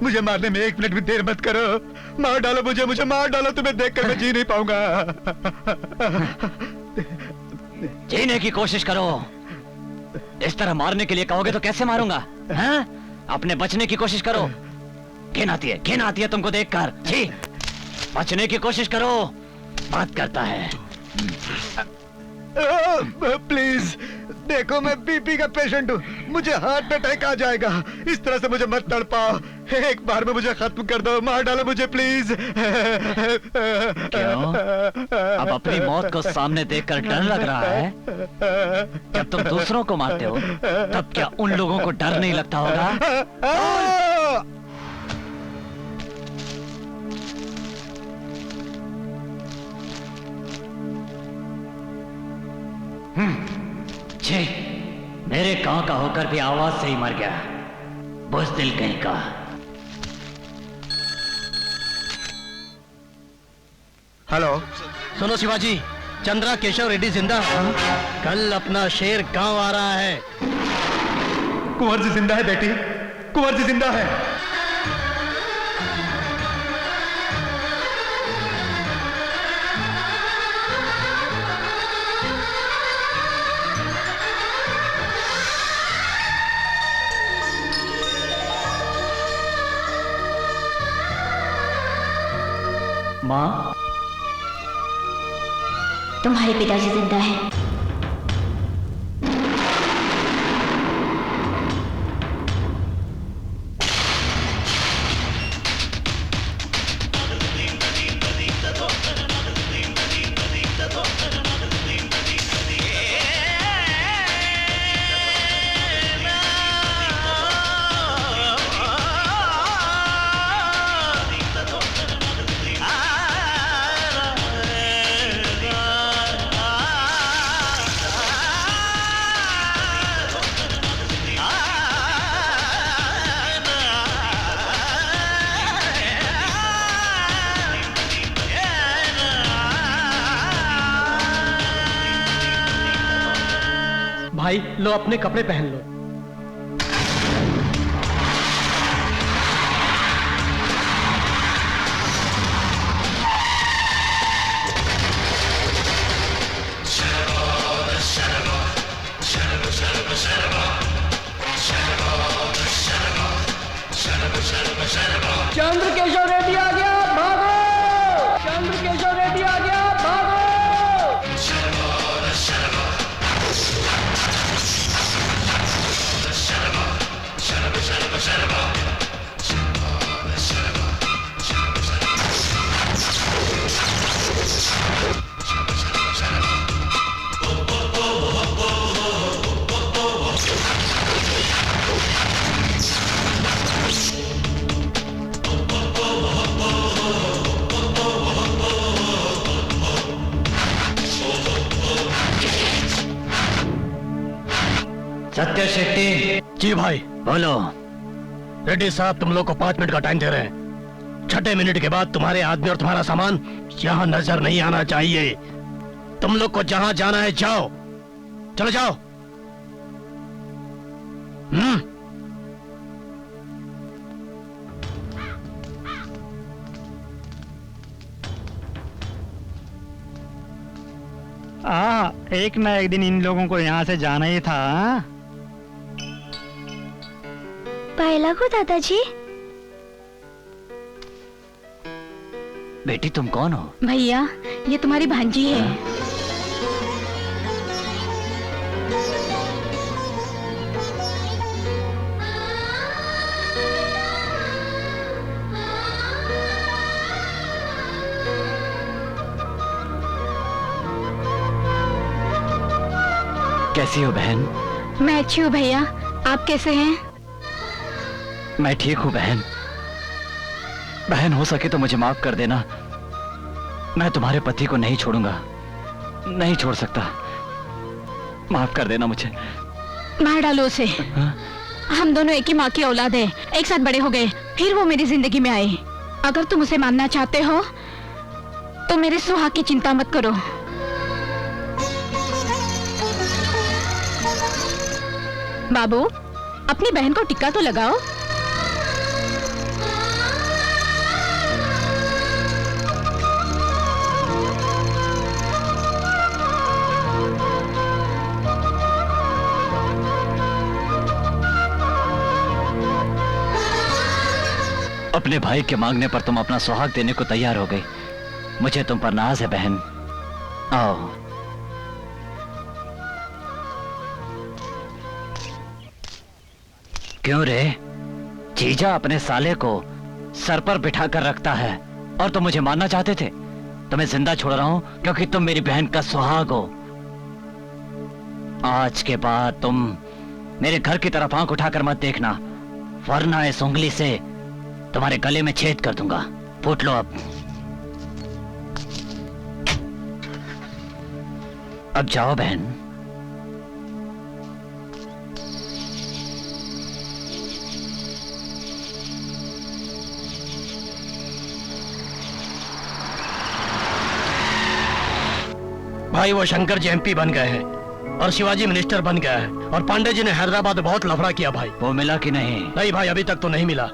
मुझे मारने में 1 मिनट भी देर मत करो। मार डालो मुझे मार डालो। तुम्हें देखकर मैं जी नहीं पाऊंगा। जीने की कोशिश करो। इस तरह मारने के लिए कहोगे तो कैसे मारूंगा? हैं? अपने बचने की कोशिश करो। घिन आती है तुमको देखकर। जी, बचने की कोशिश करो। बात करता है। प्लीज देखो, मैं बीपी का पेशेंट हूँ। मुझे हार्ट अटैक आ जाएगा। इस तरह से मुझे मत तड़पाओ। एक बार में मुझे खत्म कर दो। मार डालो मुझे प्लीज। क्यों? अब अपनी मौत को सामने देखकर डर लग रहा है? जब तुम दूसरों को मारते हो तब क्या उन लोगों को डर नहीं लगता होगा? जी, मेरे गांव का होकर भी आवाज से ही मर गया। बुज़दिल कहीं का। हेलो, सुनो शिवाजी, चंद्रा केशव रेड्डी जिंदा। कल अपना शेर गांव आ रहा है। कुंवर जी जिंदा है बेटी, कुंवर जी जिंदा है। माँ, तुम्हारे पिताजी जिंदा हैं। भाई लो, अपने कपड़े पहन लो। चंद्र केशव रेड्डी आ गया, भागो! चंद्र केशव रेड्डी आ गया, भागो! सत्य शेट्टी। जी भाई। बोलो। रेड्डी साहब, तुम लोग को 5 मिनट का टाइम दे रहे हैं। 6ठे मिनट के बाद तुम्हारे आदमी और तुम्हारा सामान यहाँ नजर नहीं आना चाहिए। तुम लोग को जहां जाना है जाओ, चलो जाओ। एक ना एक दिन इन लोगों को यहाँ से जाना ही था। पहला को दादाजी। बेटी तुम कौन हो? भैया, ये तुम्हारी भांजी है। कैसी हो बहन? मैं अच्छी हूँ भैया, आप कैसे हैं? मैं ठीक हूँ बहन। बहन हो सके तो मुझे माफ कर देना। मैं तुम्हारे पति को नहीं छोड़ूंगा, नहीं छोड़ सकता। माफ कर देना मुझे। मार डालो उसे। हम दोनों एक ही माँ की औलाद हैं, एक साथ बड़े हो गए, फिर वो मेरी जिंदगी में आए। अगर तुम उसे मानना चाहते हो तो मेरे सुहाग की चिंता मत करो। बाबू, अपनी बहन को टिक्का तो लगाओ। अपने भाई के मांगने पर तुम अपना सुहाग देने को तैयार हो गई। मुझे तुम पर नाज है बहन। आओ। क्यों रे? जीजा अपने साले को सर पर बिठा कर रखता है और तुम मुझे मारना चाहते थे। तुम्हें जिंदा छोड़ रहा हूं क्योंकि तुम मेरी बहन का सुहाग हो। आज के बाद तुम मेरे घर की तरफ आंख उठाकर मत देखना, वरना इस उंगली से तुम्हारे गले में छेद कर दूंगा। फूट लो अब जाओ बहन। भाई वो शंकर जी एमपी बन गए हैं और शिवाजी मिनिस्टर बन गया है और पांडे जी ने हैदराबाद में बहुत लफड़ा किया भाई। वो मिला कि नहीं? नहीं भाई, अभी तक तो नहीं मिला।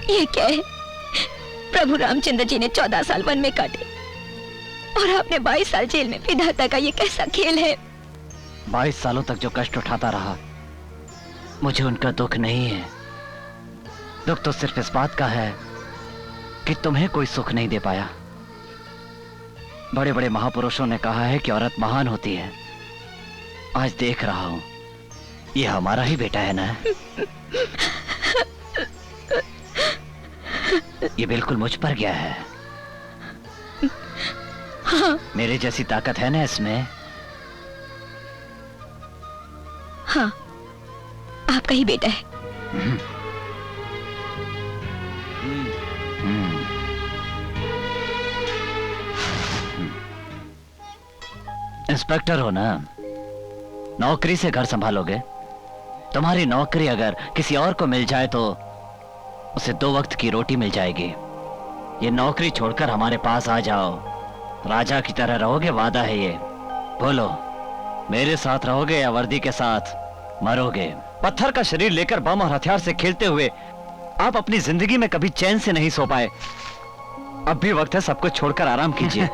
ये क्या है? प्रभु रामचंद्र जी ने 14 साल वन में काटे और आपने 22 साल जेल में। विधाता का ये कैसा खेल है? 22 सालों तक जो कष्ट उठाता रहा, मुझे उनका दुख नहीं है। दुख तो सिर्फ इस बात का है कि तुम्हें कोई सुख नहीं दे पाया। बड़े बड़े महापुरुषों ने कहा है कि औरत महान होती है। आज देख रहा हूं, ये हमारा ही बेटा है ना। ये बिल्कुल मुझ पर गया है। हाँ। मेरे जैसी ताकत है ना इसमें। हाँ, आपका ही बेटा है। इंस्पेक्टर हो ना, नौकरी से घर संभालोगे। तुम्हारी नौकरी अगर किसी और को मिल जाए तो उसे 2 वक्त की रोटी मिल जाएगी। ये नौकरी छोड़कर हमारे पास आ जाओ, राजा की तरह रहोगे, वादा है ये। बोलो, मेरे साथ रहोगे या वर्दी के साथ मरोगे? पत्थर का शरीर लेकर बम और हथियार से खेलते हुए आप अपनी जिंदगी में कभी चैन से नहीं सो पाए। अब भी वक्त है सब कुछ छोड़कर आराम कीजिए।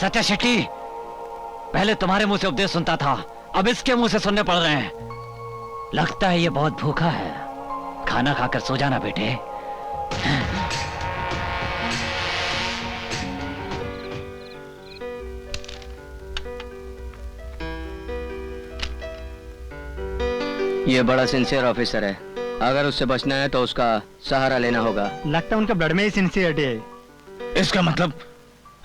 सत्या शेट्टी, पहले तुम्हारे मुंह से उपदेश सुनता था, अब इसके मुंह से सुनने पड़ रहे हैं। लगता है ये बहुत भूखा है। खाना खाकर सो जाना बेटे। ये बड़ा सिंसियर ऑफिसर है, अगर उससे बचना है तो उसका सहारा लेना होगा। लगता है उनके ब्लड में ही सिंसियरिटी है। इसका मतलब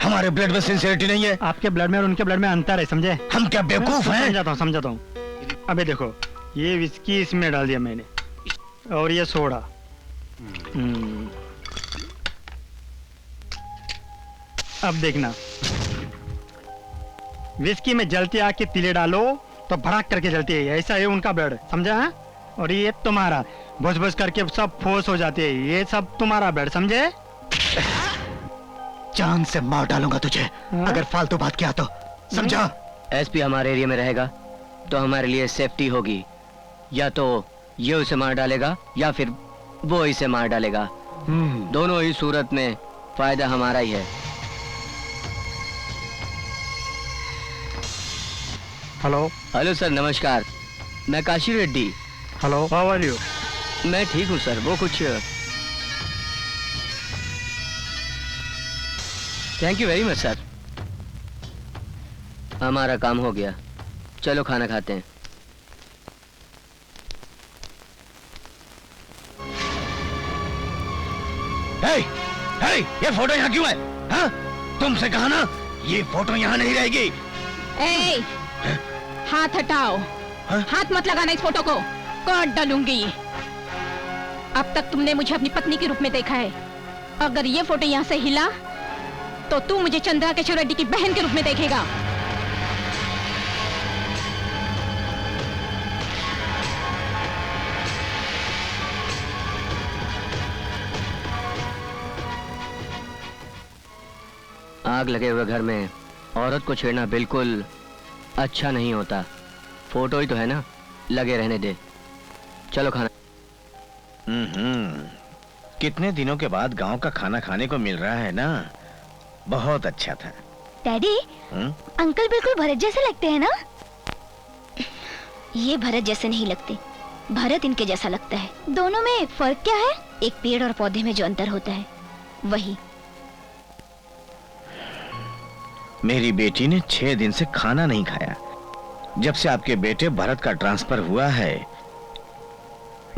हमारे ब्लड में सिंसियरिटी नहीं है? आपके ब्लड में और उनके ब्लड में अंतर है, समझे? हम क्या बेवकूफ हैं? समझाता हूँ। अबे देखो, ये विस्की इसमें डाल दिया मैंने और ये सोडा। अब देखना, विस्की में जलती आग के तिले डालो तो भड़क करके जलती है। ऐसा है उनका ब्लड, समझा है? और ये तुम्हारा भुस भुस करके सब फोस हो जाती है। ये सब तुम्हारा ब्लड, समझे? जान से मार डालूंगा तुझे अगर फालतू बात किया तो, समझा? एसपी हमारे एरिया में रहेगा तो हमारे लिए सेफ्टी होगी, या तो ये उसे मार डालेगा या फिर वो इसे मार डालेगा। दोनों ही सूरत में फायदा हमारा ही है। हेलो। हेलो सर, नमस्कार। मैं Kashi Reddy. Hello, how are you? मैं ठीक हूँ सर। वो कुछ thank you very much sir. हमारा काम हो गया, चलो खाना खाते हैं। हे, हे, ये फोटो यहाँ क्यों है? हाँ? तुमसे कहा ना ये फोटो यहाँ नहीं रहेगी। ए, हाथ हटाओ। हाथ मत लगाना इस फोटो को, काट डालूंगी। अब तक तुमने मुझे अपनी पत्नी के रूप में देखा है, अगर ये फोटो यहाँ से हिला तो तू मुझे चंद्रा केशव रेड्डी की बहन के रूप में देखेगा। आग लगे हुए घर में औरत को छेड़ना बिल्कुल अच्छा नहीं होता। फोटो ही तो है ना, लगे रहने दे। चलो खाना। कितने दिनों के बाद गांव का खाना खाने को मिल रहा है ना, बहुत अच्छा था। डैडी, अंकल बिल्कुल भरत जैसे लगते हैं ना? ये भरत जैसे नहीं लगते, भरत इनके जैसा लगता है। दोनों में फर्क क्या है? एक पेड़ और पौधे में जो अंतर होता है वही। मेरी बेटी ने 6 दिन से खाना नहीं खाया। जब से आपके बेटे भरत का ट्रांसफर हुआ है,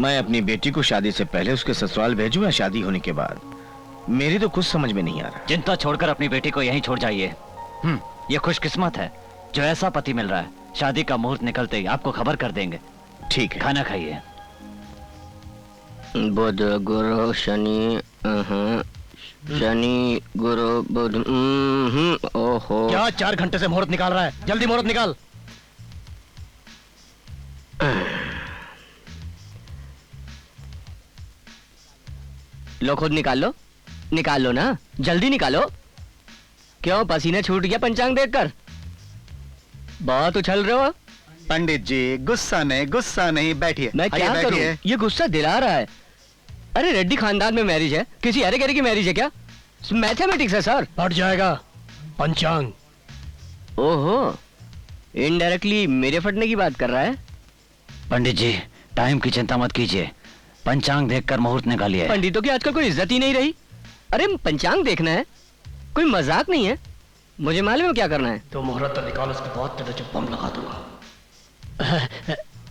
मैं अपनी बेटी को शादी से पहले उसके ससुराल भेजूं या शादी होने के बाद, मेरी तो कुछ समझ में नहीं आ रहा। चिंता छोड़कर अपनी बेटी को यहीं छोड़ जाइए। ये खुशकिस्मत है जो ऐसा पति मिल रहा है। शादी का मुहूर्त निकलते ही आपको खबर कर देंगे। ठीक है, खाना खाइए। बुध गुरु शनि, शनि गुरु बुध। ओहो, क्या 4 घंटे से मुहूर्त निकाल रहा है? जल्दी मुहूर्त निकाल। लो खुद निकाल लो, निकाल लो ना, जल्दी निकालो। क्यों पसीने छूट गया पंचांग देखकर? बहुत उछल रहे हो। पंडित जी गुस्सा नहीं, बैठिए। मैं क्या करूं? ये गुस्सा दिला रहा है। अरे रेड्डी खानदान में मैरिज है, किसी अरे गरे की मैरिज है क्या? मैथमेटिक्स है सर। पड़ जाएगा पंचांग। ओहो, इनडायरेक्टली मेरे फटने की बात कर रहा है। पंडित जी, टाइम की चिंता मत कीजिए, पंचांग देखकर मुहूर्त निकालिए। पंडितों की आजकल कोई इज्जत ही नहीं रही। अरे पंचांग देखना है, कोई मजाक नहीं है। मुझे मालूम है क्या करना है। तो मुहूर्त तो निकाल, उसके बाद तेरे जो बम लगा दूंगा।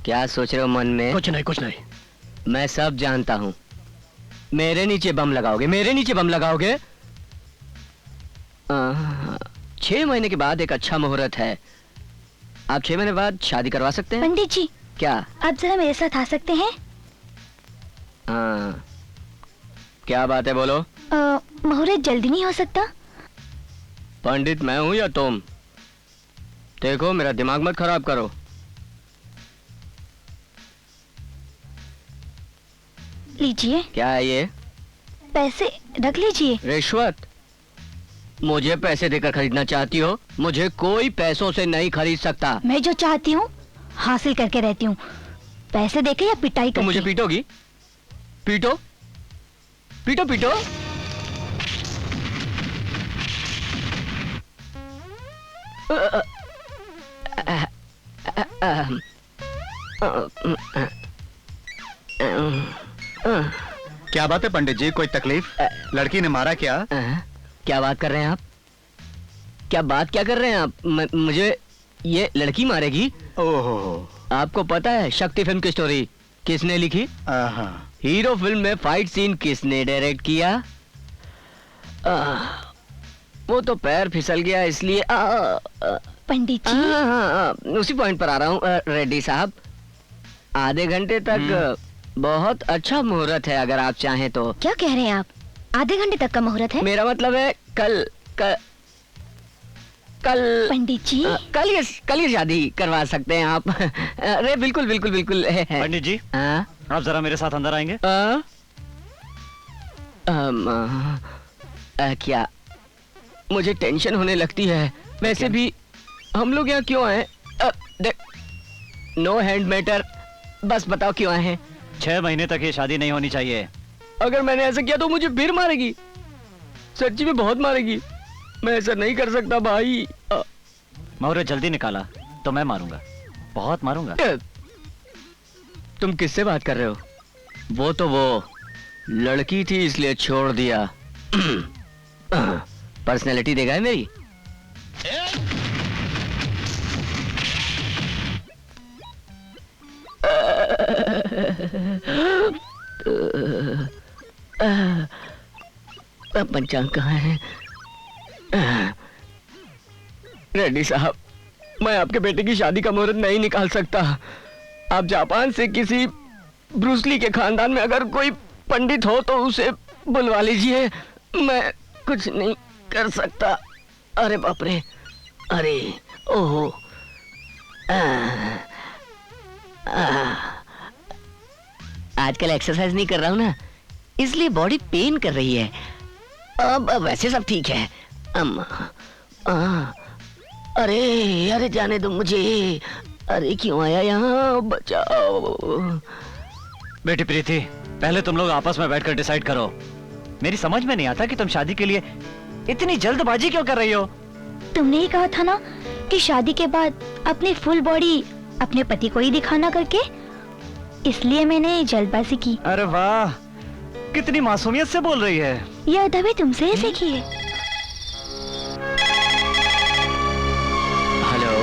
क्या सोच रहे हो मन में? कुछ नहीं। मैं सब जानता हूँ। मेरे नीचे बम लगाओगे, मेरे नीचे बम लगाओगे। 6 महीने के बाद एक अच्छा मुहूर्त है। आप 6 महीने बाद शादी करवा सकते हैं। पंडित जी, क्या आप जरा मेरे साथ आ सकते हैं? हाँ, क्या बात है, बोलो। मुहूर्त जल्दी नहीं हो सकता? पंडित मैं हूं या तुम? देखो मेरा दिमाग मत खराब करो। लीजिए। क्या है ये? पैसे रख लीजिए। रिश्वत? मुझे पैसे देकर खरीदना चाहती हो? मुझे कोई पैसों से नहीं खरीद सकता। मैं जो चाहती हूँ हासिल करके रहती हूँ, पैसे देके या पिटाई करके। तुम मुझे पीटोगी? पीटो पीटो पीटो। क्या बात है पंडित जी, कोई तकलीफ? लड़की ने मारा क्या? क्या बात कर रहे हैं आप? क्या बात क्या कर रहे हैं आप? मुझे ये लड़की मारेगी? ओहो, आपको पता है शक्ति फिल्म की स्टोरी किसने लिखी? हीरो फिल्म में फाइट सीन किसने डायरेक्ट किया? वो तो पैर फिसल गया इसलिए। पंडित जी, उसी पॉइंट पर आ रहा हूँ। रेड्डी साहब, आधे घंटे तक बहुत अच्छा मुहूर्त है, अगर आप चाहें तो। क्या कह रहे हैं आप? आधे घंटे तक का मुहूर्त है? मेरा मतलब है कल पंडित जी, कल ये शादी करवा सकते हैं आप। अरे बिल्कुल बिल्कुल बिल्कुल। पंडित जी, आप जरा मेरे साथ अंदर आएंगे? क्या? मुझे टेंशन होने लगती है। वैसे भी हम लोग यहाँ क्यों आए? नो हैंड मैटर, बस बताओ क्यों आए हैं? 6 महीने तक ये शादी नहीं होनी चाहिए। अगर मैंने ऐसा किया तो मुझे फिर मारेगी, सच्ची में बहुत मारेगी। मैं ऐसा नहीं कर सकता भाई। मुहूर्त जल्दी निकाला तो मैं मारूंगा, बहुत मारूंगा। तुम किससे बात कर रहे हो? वो तो वो लड़की थी इसलिए छोड़ दिया। पर्सनैलिटी देखा है मेरी? पंचांग कहाँ है? रेड्डी साहब, मैं आपके बेटे की शादी का मुहूर्त नहीं निकाल सकता। आप जापान से किसी ब्रूसली के खानदान में अगर कोई पंडित हो तो उसे बुलवा लीजिए। मैं कुछ नहीं कर सकता। अरे बाप रे, अरे ओहो, आजकल एक्सरसाइज नहीं कर रहा हूँ ना, इसलिए बॉडी पेन कर रही है। अब वैसे सब ठीक है। अरे अरे जाने दो मुझे। अरे क्यों आया यहाँ, बचाओ। बेटी प्रीति, पहले तुम लोग आपस में बैठकर डिसाइड करो। मेरी समझ में नहीं आता कि तुम शादी के लिए इतनी जल्दबाजी क्यों कर रही हो। तुमने ही कहा था ना कि शादी के बाद अपनी फुल बॉडी अपने पति को ही दिखाना करके, इसलिए मैंने जल्दबाजी की। अरे वाह, कितनी मासूमियत से बोल रही है। यह अदब भी तुमसे ही सीखी है। Hello,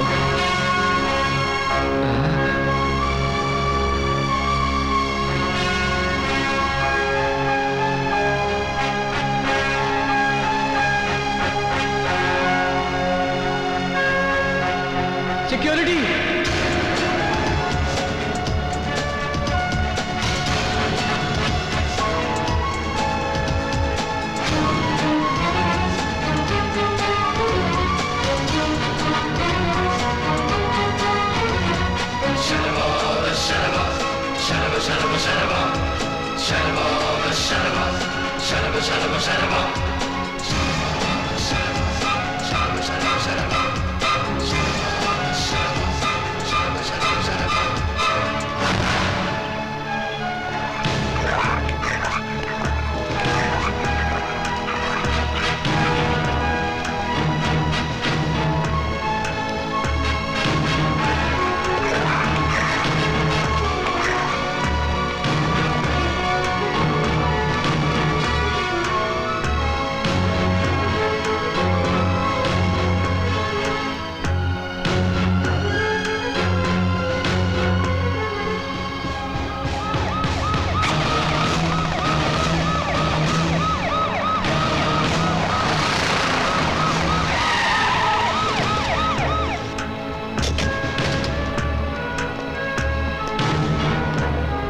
security.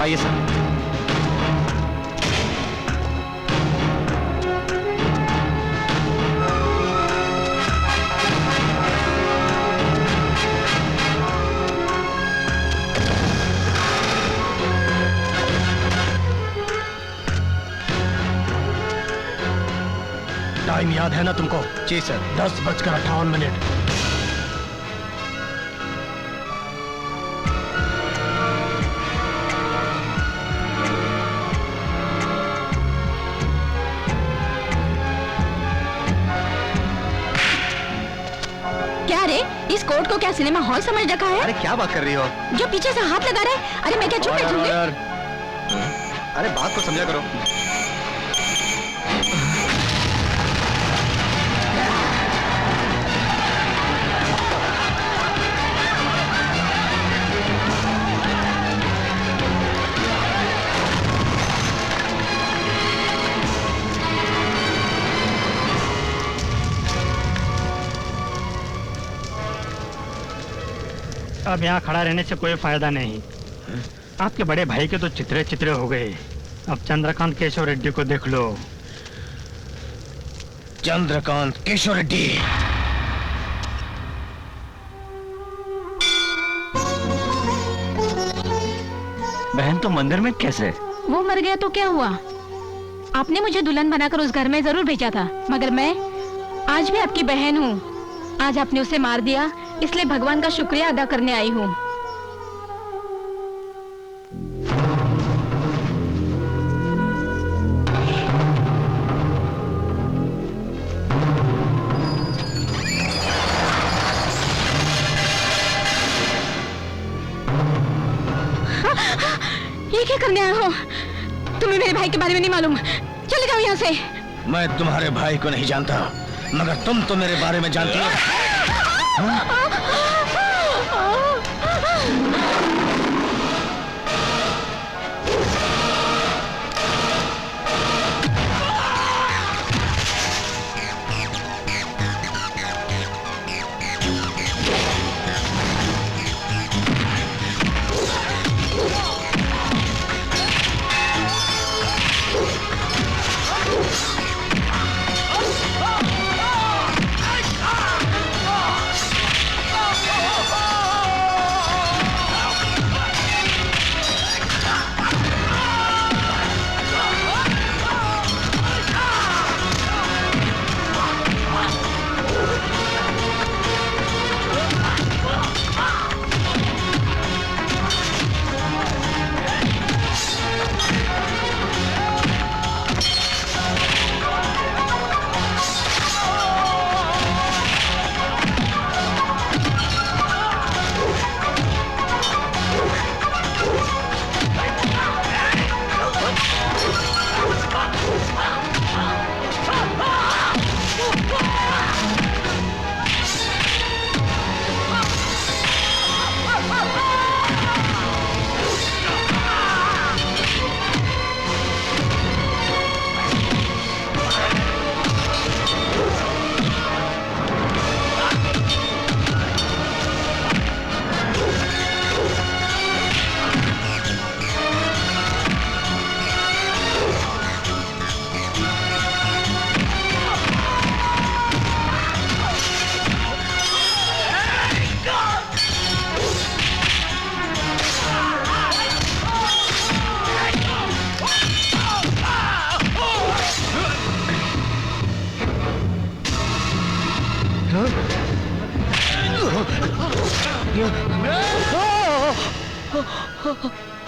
आइए सर। टाइम याद है ना तुमको? जी सर। 10:58। क्या रे, इस कोर्ट को क्या सिनेमा हॉल समझ रखा है? अरे क्या बात कर रही हो? जो पीछे से हाथ लगा रहे। अरे मैं क्या चुप बैठूंगी? अरे बात को समझा करो। अब यहाँ खड़ा रहने से कोई फायदा नहीं। आपके बड़े भाई के तो चित्रे चित्रे हो गए। अब चंद्रकांत केशव रेड्डी को देख लो। चंद्रकांत केशव रेड्डी। बहन तो मंदिर में कैसे? वो मर गया तो क्या हुआ? आपने मुझे दुल्हन बनाकर उस घर में जरूर भेजा था, मगर मैं आज भी आपकी बहन हूँ। आज आपने उसे मार दिया, इसलिए भगवान का शुक्रिया अदा करने आई हूँ। करने आए हो? तुम्हें मेरे भाई के बारे में नहीं मालूम। चले जाओ यहाँ से। मैं तुम्हारे भाई को नहीं जानता, मगर तुम तो मेरे बारे में जानती हो। हाँ?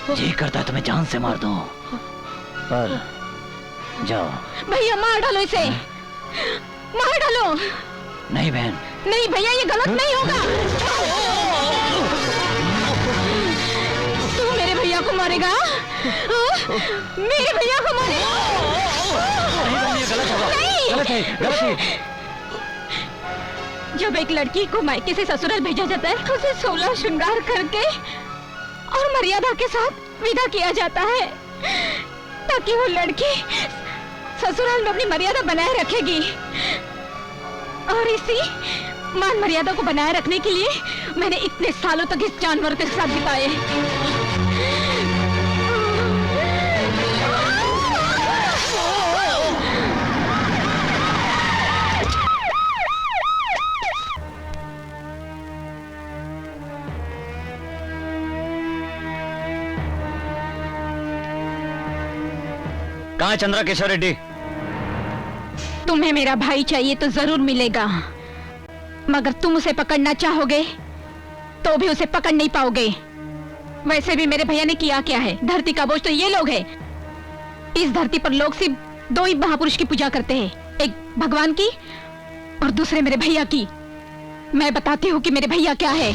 जी करता है तुम्हें जान से मार दूं, पर जाओ। भैया मार डालो इसे, मार डालो। नहीं बहन, नहीं भैया, ये गलत नहीं होगा। तू मेरे भैया को मारेगा? मेरे भैया को मारेगा? नहीं बहन, ये गलत होगा। गलत है, गलत है। जब एक लड़की को मायके से ससुराल भेजा जाता है, उसे 16 श्रृंगार करके और मर्यादा के साथ विदा किया जाता है, ताकि वो लड़की ससुराल में अपनी मर्यादा बनाए रखेगी। और इसी मान मर्यादा को बनाए रखने के लिए मैंने इतने सालों तक इस जानवर के साथ बिताए। कहाँ है चंद्रा केशव रेड्डी? तुम्हें मेरा भाई चाहिए तो जरूर मिलेगा, मगर तुम उसे पकड़ना चाहोगे तो भी उसे पकड़ नहीं पाओगे। वैसे भी मेरे भैया ने किया क्या है? धरती का बोझ तो ये लोग हैं। इस धरती पर लोग सिर्फ 2 ही महापुरुष की पूजा करते हैं, एक भगवान की और दूसरे मेरे भैया की। मैं बताती हूँ कि मेरे भैया क्या है।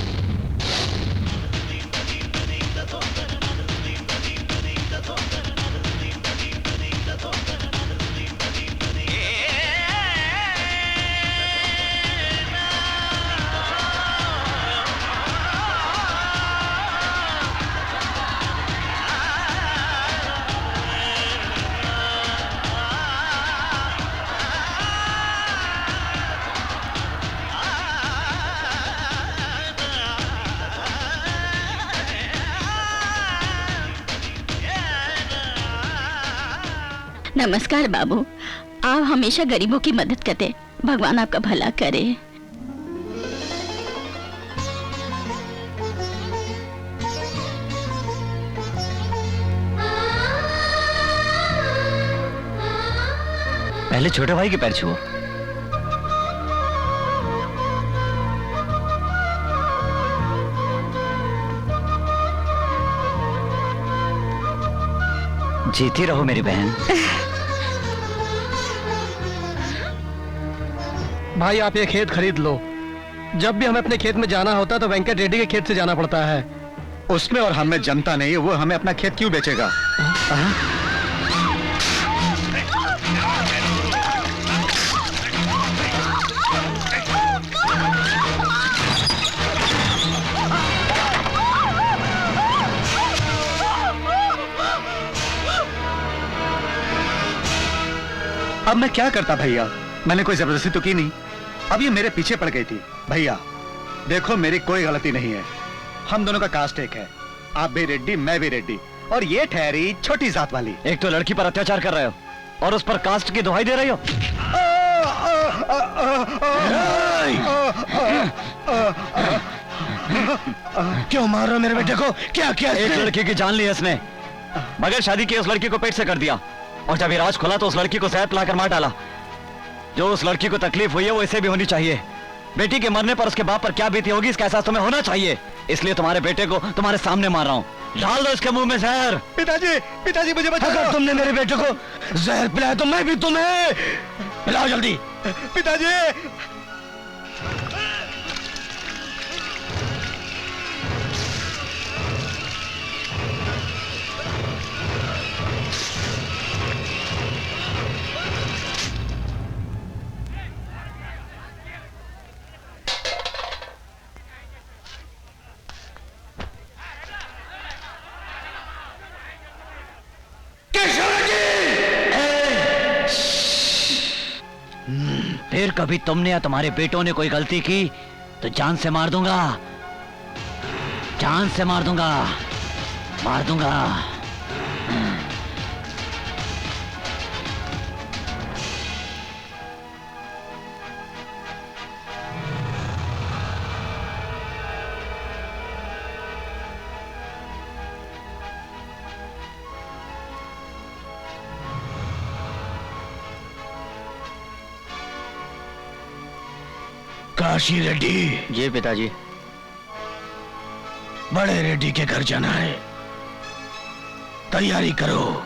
नमस्कार बाबू, आप हमेशा गरीबों की मदद करते, भगवान आपका भला करे। पहले छोटे भाई के पैर छुओ। जीती रहो मेरी बहन। भाई आप ये खेत खरीद लो। जब भी हमें अपने खेत में जाना होता तो वेंकट रेड्डी के खेत से जाना पड़ता है। उसमें और हम में जमता नहीं, वो हमें अपना खेत क्यों बेचेगा? अब मैं क्या करता भैया? मैंने कोई जबरदस्ती तो की नहीं। अब ये मेरे पीछे पड़ गई थी। भैया देखो, मेरी कोई गलती नहीं है। हम दोनों का कास्ट एक है। आप भी रेड्डी, मैं भी रेड्डी, और ये ठहरी छोटी जात वाली। एक तो लड़की पर अत्याचार कर रहे हो और उस पर कास्ट की दुहाई दे रही हो। क्यों मार रहे हो मेरे बेटे को? क्या क्या एक लड़की की जान ली है इसने, मगर शादी की उस लड़की को पेट से कर दिया, और जब ये राज खुला तो उस लड़की को जहर पिलाकर मार डाला। जो उस लड़की को तकलीफ हुई है वो इसे भी होनी चाहिए। बेटी के मरने पर उसके बाप पर क्या बीती होगी इसका एहसास तुम्हें होना चाहिए। इसलिए तुम्हारे बेटे को तुम्हारे सामने मार रहा हूँ। डाल दो इसके मुंह में जहर। पिताजी, पिताजी मुझे बचाओ। अगर तुमने मेरे बेटे को जहर पिलाया तो मैं भी तुम्हें पिलाओ जल्दी। पिताजी, फिर कभी तुमने या तुम्हारे बेटों ने कोई गलती की तो जान से मार दूंगा, जान से मार दूंगा, मार दूंगा। काशी रेड्डी। जी पिताजी। बड़े रेड्डी के घर जाना है, तैयारी करो।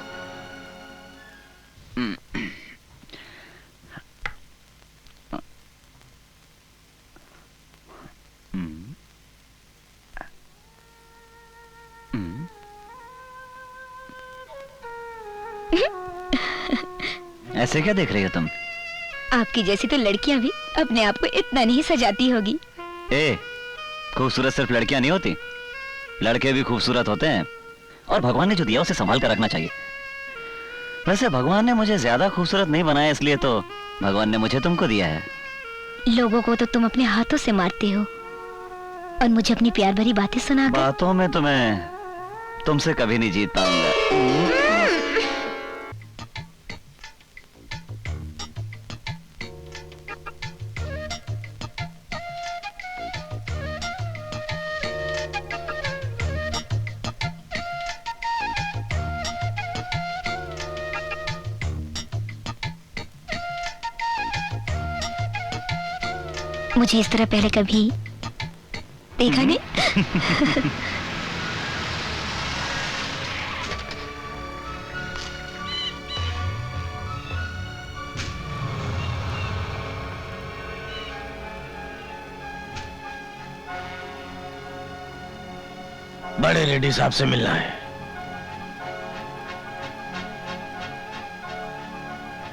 ऐसे क्या देख रही हो तुम? आपकी जैसी तो लड़कियां भी अपने आप को इतना नहीं सजाती होगी। ए, खूबसूरत सिर्फ लड़कियां नहीं होती, लड़के भी खूबसूरत होते हैं, और भगवान ने जो दिया उसे संभाल कर रखना चाहिए। वैसे भगवान ने मुझे ज्यादा खूबसूरत नहीं बनाया, इसलिए तो भगवान ने मुझे तुमको दिया है। लोगों को तो तुम अपने हाथों से मारते हो और मुझे अपनी प्यार भरी बातें सुनाकर। बातों में तुम्हें तुमसे कभी नहीं जीत पाऊंगा। मुझे इस तरह पहले कभी देखा नहीं। बड़े रेड्डी साहब से मिलना है।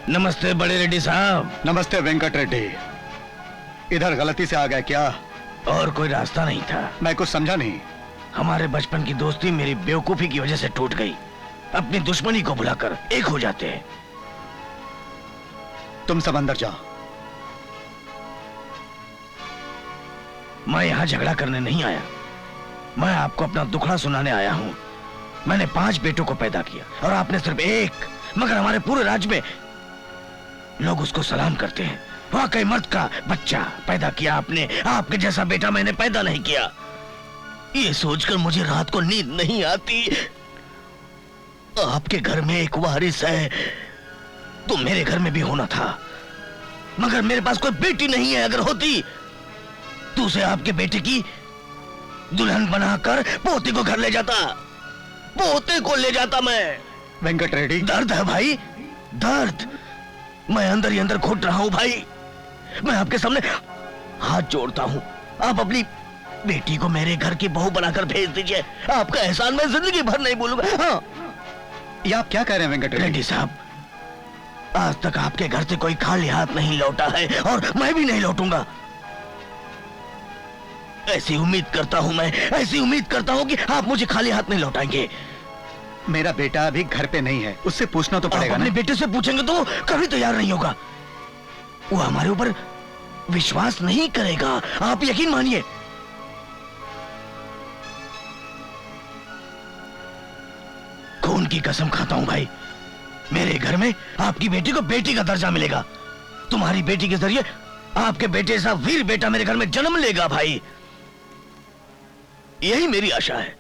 नमस्ते बड़े रेड्डी साहब। नमस्ते वेंकट रेड्डी। इधर गलती से आ गए क्या? और कोई रास्ता नहीं था। मैं कुछ समझा नहीं। हमारे बचपन की दोस्ती मेरी बेवकूफी की वजह से टूट गई। अपनी दुश्मनी को भुलाकर एक हो जाते हैं। तुम सब अंदर जाओ। मैं यहाँ झगड़ा करने नहीं आया, मैं आपको अपना दुखड़ा सुनाने आया हूँ। मैंने 5 बेटों को पैदा किया और आपने सिर्फ एक, मगर हमारे पूरे राज्य में लोग उसको सलाम करते हैं। वाकई मर्द का बच्चा पैदा किया आपने, आपके जैसा बेटा मैंने पैदा नहीं किया। ये सोचकर मुझे रात को नींद नहीं आती। आपके घर में एक वारिस है तो मेरे घर में भी होना था, मगर मेरे पास कोई बेटी नहीं है। अगर होती तो उसे आपके बेटे की दुल्हन बनाकर पोते को घर ले जाता, पोते को ले जाता मैं। वेंकट रेड्डी, दर्द है भाई, दर्द। मैं अंदर ही अंदर घुट रहा हूं भाई। मैं आपके सामने हाथ जोड़ता हूं, आप अपनी बेटी को मेरे घर की बहू बनाकर भेज दीजिए। आपका एहसान मैं जिंदगी भर नहीं भूलूंगा। हाँ, ये आप क्या कह रहे हैं वेंकट रेड्डी साहब, आज तक आपके घर से कोई खाली हाथ नहीं लौटा है और मैं भी नहीं लौटूंगा। ऐसी उम्मीद करता हूं मैं, ऐसी उम्मीद करता हूं कि आप मुझे खाली हाथ नहीं लौटाएंगे। मेरा बेटा अभी घर पे नहीं है, उससे पूछना तो पड़ेगा अपने ना। बेटे से पूछेंगे तो कभी तैयार नहीं होगा। वो हमारे ऊपर विश्वास नहीं करेगा, आप यकीन मानिए। खून की कसम खाता हूं भाई, मेरे घर में आपकी बेटी को बेटी का दर्जा मिलेगा। तुम्हारी बेटी के जरिए आपके बेटे जैसा वीर बेटा मेरे घर में जन्म लेगा भाई। यही मेरी आशा है।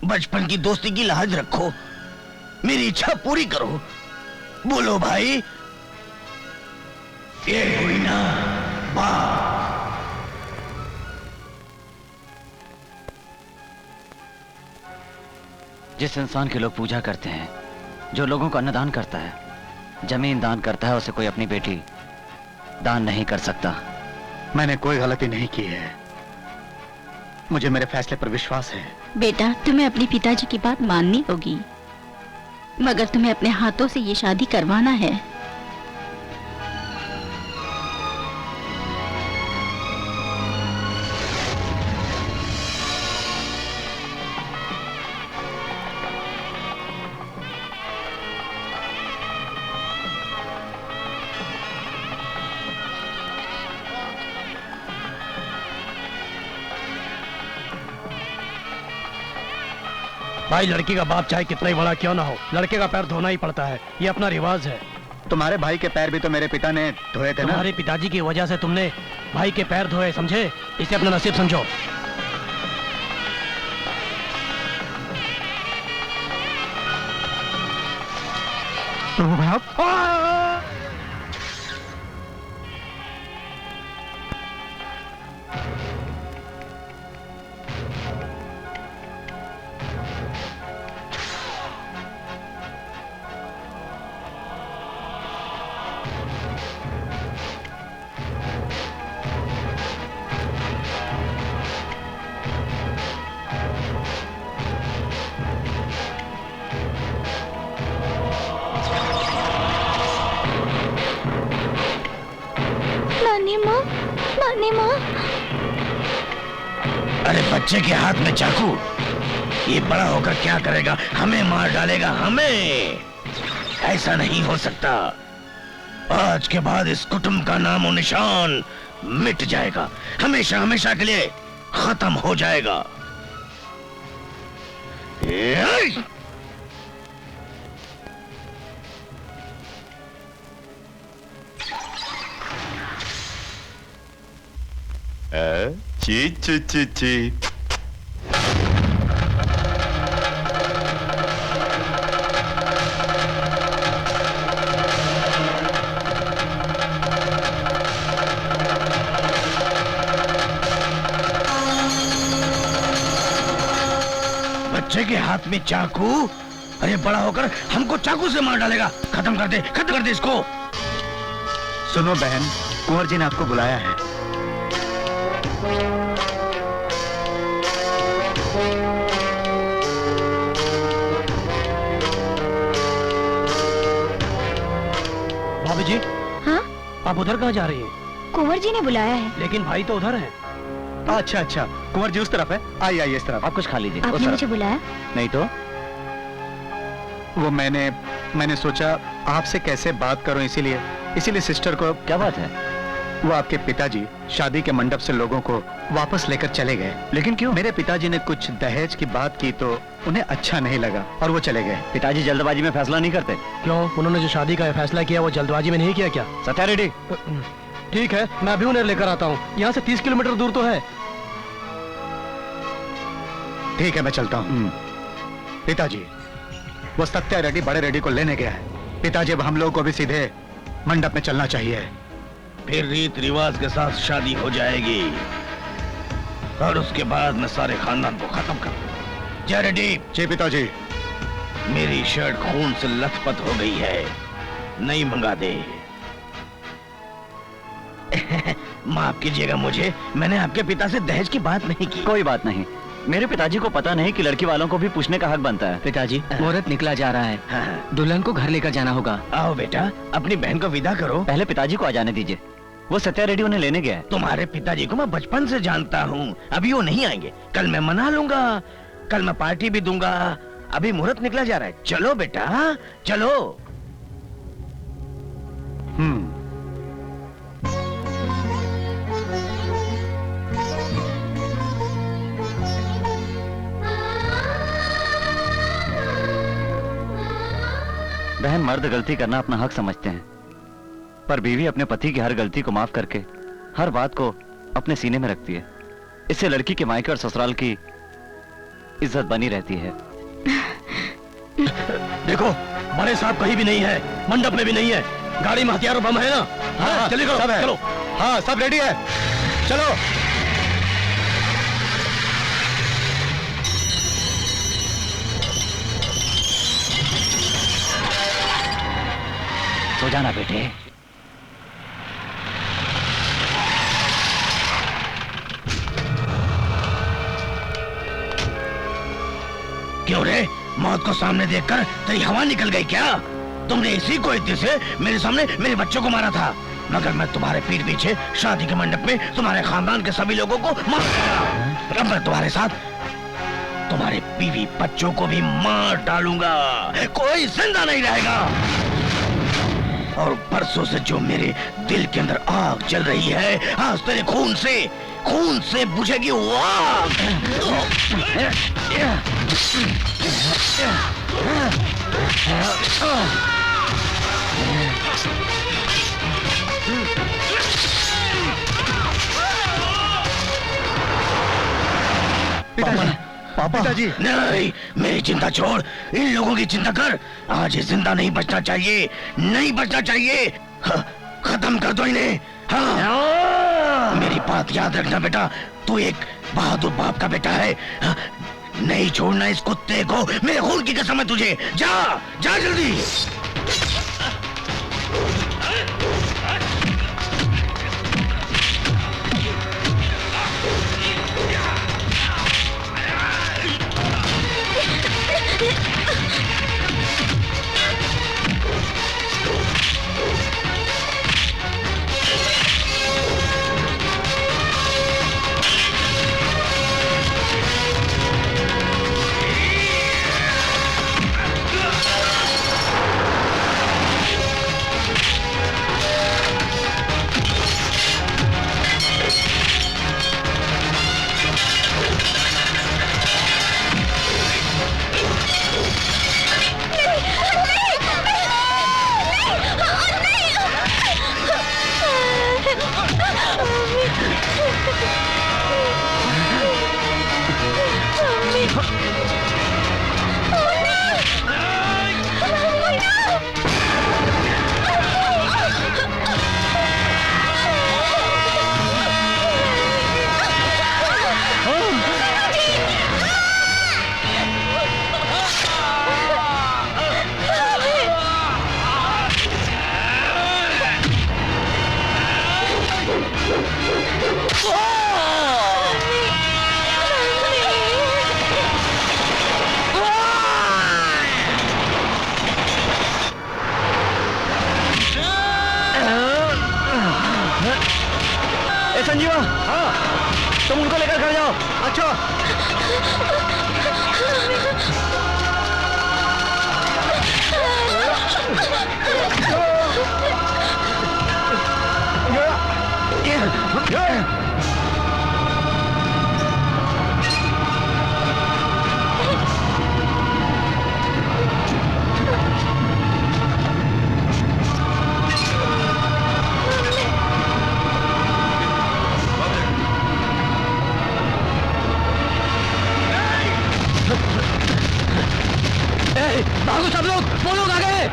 बचपन की दोस्ती की लाज रखो, मेरी इच्छा पूरी करो। बोलो भाई, ये हुई ना बात। जिस इंसान की लोग पूजा करते हैं, जो लोगों को अन्नदान करता है, जमीन दान करता है, उसे कोई अपनी बेटी दान नहीं कर सकता। मैंने कोई गलती नहीं की है, मुझे मेरे फैसले पर विश्वास है। बेटा, तुम्हें अपने पिताजी की बात माननी होगी, मगर तुम्हें अपने हाथों से ये शादी करवाना है। भाई, लड़की का बाप चाहे कितना ही बड़ा क्यों ना हो, लड़के का पैर धोना ही पड़ता है, ये अपना रिवाज है। तुम्हारे भाई के पैर भी तो मेरे पिता ने धोए थे ना। तुम्हारे पिताजी की वजह से तुमने भाई के पैर धोए, समझे? इसे अपना नसीब समझो। प्रभु भाई आप नानी माँ। अरे बच्चे के हाथ में चाकू, ये बड़ा होकर क्या करेगा? हमें मार डालेगा, हमें। ऐसा नहीं हो सकता। आज के बाद इस कुटुंब का नामो निशान मिट जाएगा, हमेशा हमेशा के लिए खत्म हो जाएगा। ची ची ची ची। बच्चे के हाथ में चाकू, अरे बड़ा होकर हमको चाकू से मार डालेगा। खत्म कर दे, खत्म कर दे इसको। सुनो बहन, कुंवर जी ने आपको बुलाया है। भाभी जी। हाँ? आप उधर कहाँ जा रही हैं? कुंवर जी ने बुलाया है। लेकिन भाई तो उधर है। अच्छा अच्छा, कुंवर जी उस तरफ है। आइए आइए इस तरफ। आप कुछ खा लीजिए। आपने मुझे बुलाया? नहीं तो वो मैंने सोचा आपसे कैसे बात करूं, इसीलिए सिस्टर को। क्या बात है? वो आपके पिताजी शादी के मंडप से लोगों को वापस लेकर चले गए। लेकिन क्यों? मेरे पिताजी ने कुछ दहेज की बात की तो उन्हें अच्छा नहीं लगा और वो चले गए। पिताजी जल्दबाजी में फैसला नहीं करते। क्यों? उन्होंने जो शादी का फैसला किया वो जल्दबाजी में नहीं किया क्या? सत्या रेड्डी। ठीक है, मैं अभी उन्हें लेकर आता हूँ। यहाँ से 30 किलोमीटर दूर तो है। ठीक है, मैं चलता हूँ। पिताजी, वो सत्या रेड्डी बड़े रेड्डी को लेने गया है। पिताजी, अब हम लोग को भी सीधे मंडप में चलना चाहिए। फिर रीत रिवाज के साथ शादी हो जाएगी और उसके बाद मैं सारे खानदान को खत्म कर दूंगा। जय रेड्डी। जी पिताजी। मेरी शर्ट खून से लथपथ हो गई है, नई मंगा दे। माफ कीजिएगा मुझे, मैंने आपके पिता से दहेज की बात नहीं की। कोई बात नहीं, मेरे पिताजी को पता नहीं कि लड़की वालों को भी पूछने का हक बनता है। पिताजी, मुहूर्त निकला जा रहा है, दुल्हन को घर लेकर जाना होगा। आओ बेटा, अपनी बहन को विदा करो। पहले पिताजी को आ जाने दीजिए, वो सत्या रेड्डी उन्हें लेने गया है। तुम्हारे पिताजी को मैं बचपन से जानता हूँ, अभी वो नहीं आएंगे। कल मैं मना लूंगा, कल मैं पार्टी भी दूंगा। अभी मुहूर्त निकला जा रहा है, चलो बेटा चलो। बहन, मर्द गलती करना अपना हक समझते हैं, पर बीवी अपने पति की हर गलती को माफ करके हर बात को अपने सीने में रखती है। इससे लड़की के मायके और ससुराल की इज्जत बनी रहती है। देखो, बड़े साहब कहीं भी नहीं है, मंडप में भी नहीं है, गाड़ी में हथियार और बम है ना? हाँ, चलिए सब है। चलो। हाँ, सब रेडी है, चलो। सो जाना बेटे। क्यों रे, मौत को सामने देखकर तेरी हवा निकल गई क्या? तुमने इसी को इतने से मेरे सामने मेरे बच्चों को मारा था, मगर मैं तुम्हारे पीठ पीछे शादी के मंडप में तुम्हारे खानदान के सभी लोगों को मार डाला। अब मैं तुम्हारे साथ तुम्हारे बीवी बच्चों को भी मार डालूंगा, कोई जिंदा नहीं रहेगा। और परसों से जो मेरे दिल के अंदर आग जल रही है, आज तेरे खून से बुझेगी वो आग। पिताजी, नहीं, मेरी चिंता छोड़, इन लोगों की चिंता कर। आज ये जिंदा नहीं बचना चाहिए, नहीं बचना चाहिए। खत्म कर दो इन्हें। हाँ। मेरी बात याद रखना बेटा, तू एक बहादुर बाप का बेटा है। नहीं छोड़ना इस कुत्ते को, मेरे खून की कसम है तुझे। जा जा जल्दी। संजीवा, हाँ, तुम उनको लेकर घर जाओ। अच्छा। भागो सब लोग, वो लोग आ गए।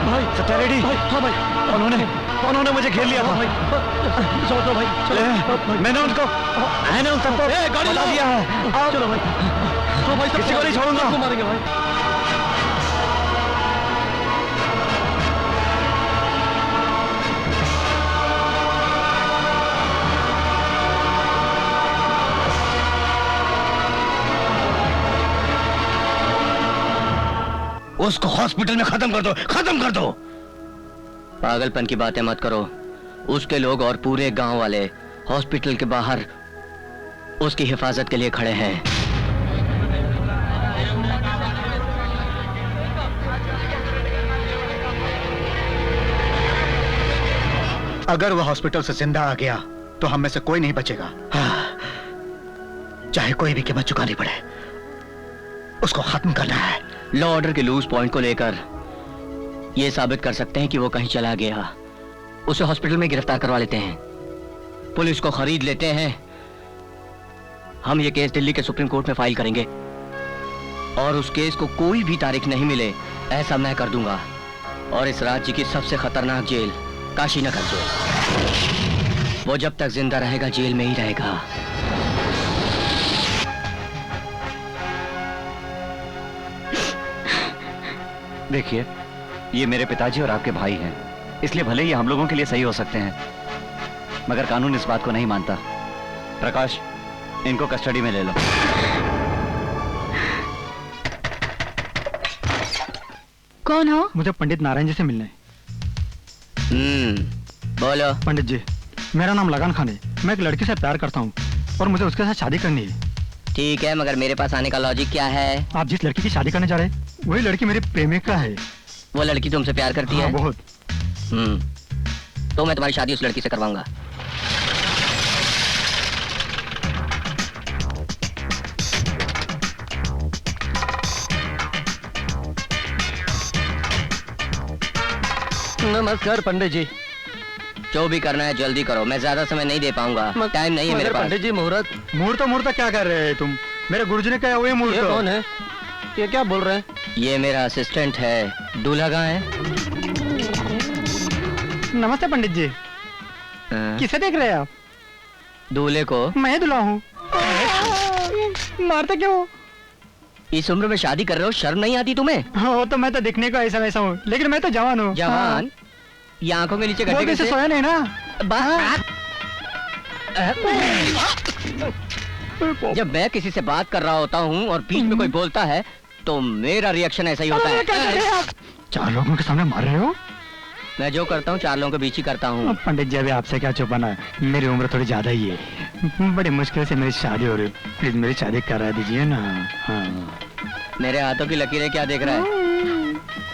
भाई सत्या रेड्डी, हाँ भाई, उन्होंने मुझे घेर लिया था भाई। चलो भाई, चलो। मैंने उन सबको बता दिया है। चलो भाई, किसी को नहीं छोड़ूंगा। मारेंगे भाई। उसको हॉस्पिटल में खत्म कर दो, खत्म कर दो। पागलपन की बातें मत करो। उसके लोग और पूरे गांव वाले हॉस्पिटल के बाहर उसकी हिफाजत के लिए खड़े हैं। अगर वह हॉस्पिटल से जिंदा आ गया तो हम में से कोई नहीं बचेगा। चाहे कोई भी कीमत चुकानी पड़े, उसको खत्म करना है। लॉ ऑर्डर के लूज पॉइंट को लेकर यह साबित कर सकते हैं कि वो कहीं चला गया। उसे हॉस्पिटल में गिरफ्तार करवा लेते हैं, पुलिस को खरीद लेते हैं। हम ये केस दिल्ली के सुप्रीम कोर्ट में फाइल करेंगे और उस केस को कोई भी तारीख नहीं मिले ऐसा मैं कर दूंगा। और इस राज्य की सबसे खतरनाक जेल काशीनगर जेल, वो जब तक जिंदा रहेगा जेल में ही रहेगा। देखिए, ये मेरे पिताजी और आपके भाई हैं, इसलिए भले ही हम लोगों के लिए सही हो सकते हैं, मगर कानून इस बात को नहीं मानता। प्रकाश, इनको कस्टडी में ले लो। कौन हो? मुझे पंडित नारायण जी से मिलना है। बोलो। पंडित जी, मेरा नाम लगान खान है। मैं एक लड़की से प्यार करता हूँ और मुझे उसके साथ शादी करनी है। ठीक है, मगर मेरे पास आने का लॉजिक क्या है? आप जिस लड़की की शादी करने जा रहे हैं वही लड़की मेरी प्रेमिका है। वो लड़की तुमसे प्यार करती है? बहुत। तो मैं तुम्हारी शादी उस लड़की से करवाऊंगा। नमस्कार पंडित जी। जो भी करना है जल्दी करो, मैं ज्यादा समय नहीं दे पाऊंगा, टाइम नहीं है मेरे पास। पंडित जी, मुहूर्त मुहूर्त क्या कर रहे हैं तुम? मेरे गुरुजी ने कहा वही मुहूर्त। ये कौन है? ये क्या बोल रहे हैं? ये मेरा असिस्टेंट है। दूल्हा कहाँ है? नमस्ते पंडित जी। किसे देख रहे हैं आप? दूल्हे को। मैं दूल्हा हूँ। मारते क्यों? इस उम्र में शादी कर रहे हो, शर्म नहीं आती तुम्हें? हो तो मैं तो दिखने का ऐसा वैसा हूँ, लेकिन मैं तो जवान हूँ। जवान? ये आंखों के नीचे वो कैसे सोया नहीं ना? जब मैं किसी से बात कर रहा होता हूँ और बीच में कोई बोलता है तो मेरा रिएक्शन ऐसा ही होता है। 4 लोगों के सामने मार रहे हो? मैं जो करता हूँ 4 लोगों के बीच ही करता हूँ। पंडित जी, अभी आपसे क्या छुपाना है, मेरी उम्र थोड़ी ज्यादा ही है। बड़ी मुश्किल से मेरी शादी हो रही है, प्लीज मेरी शादी करा दीजिए ना। हाँ। मेरे हाथों की लकीरें क्या देख रहा है?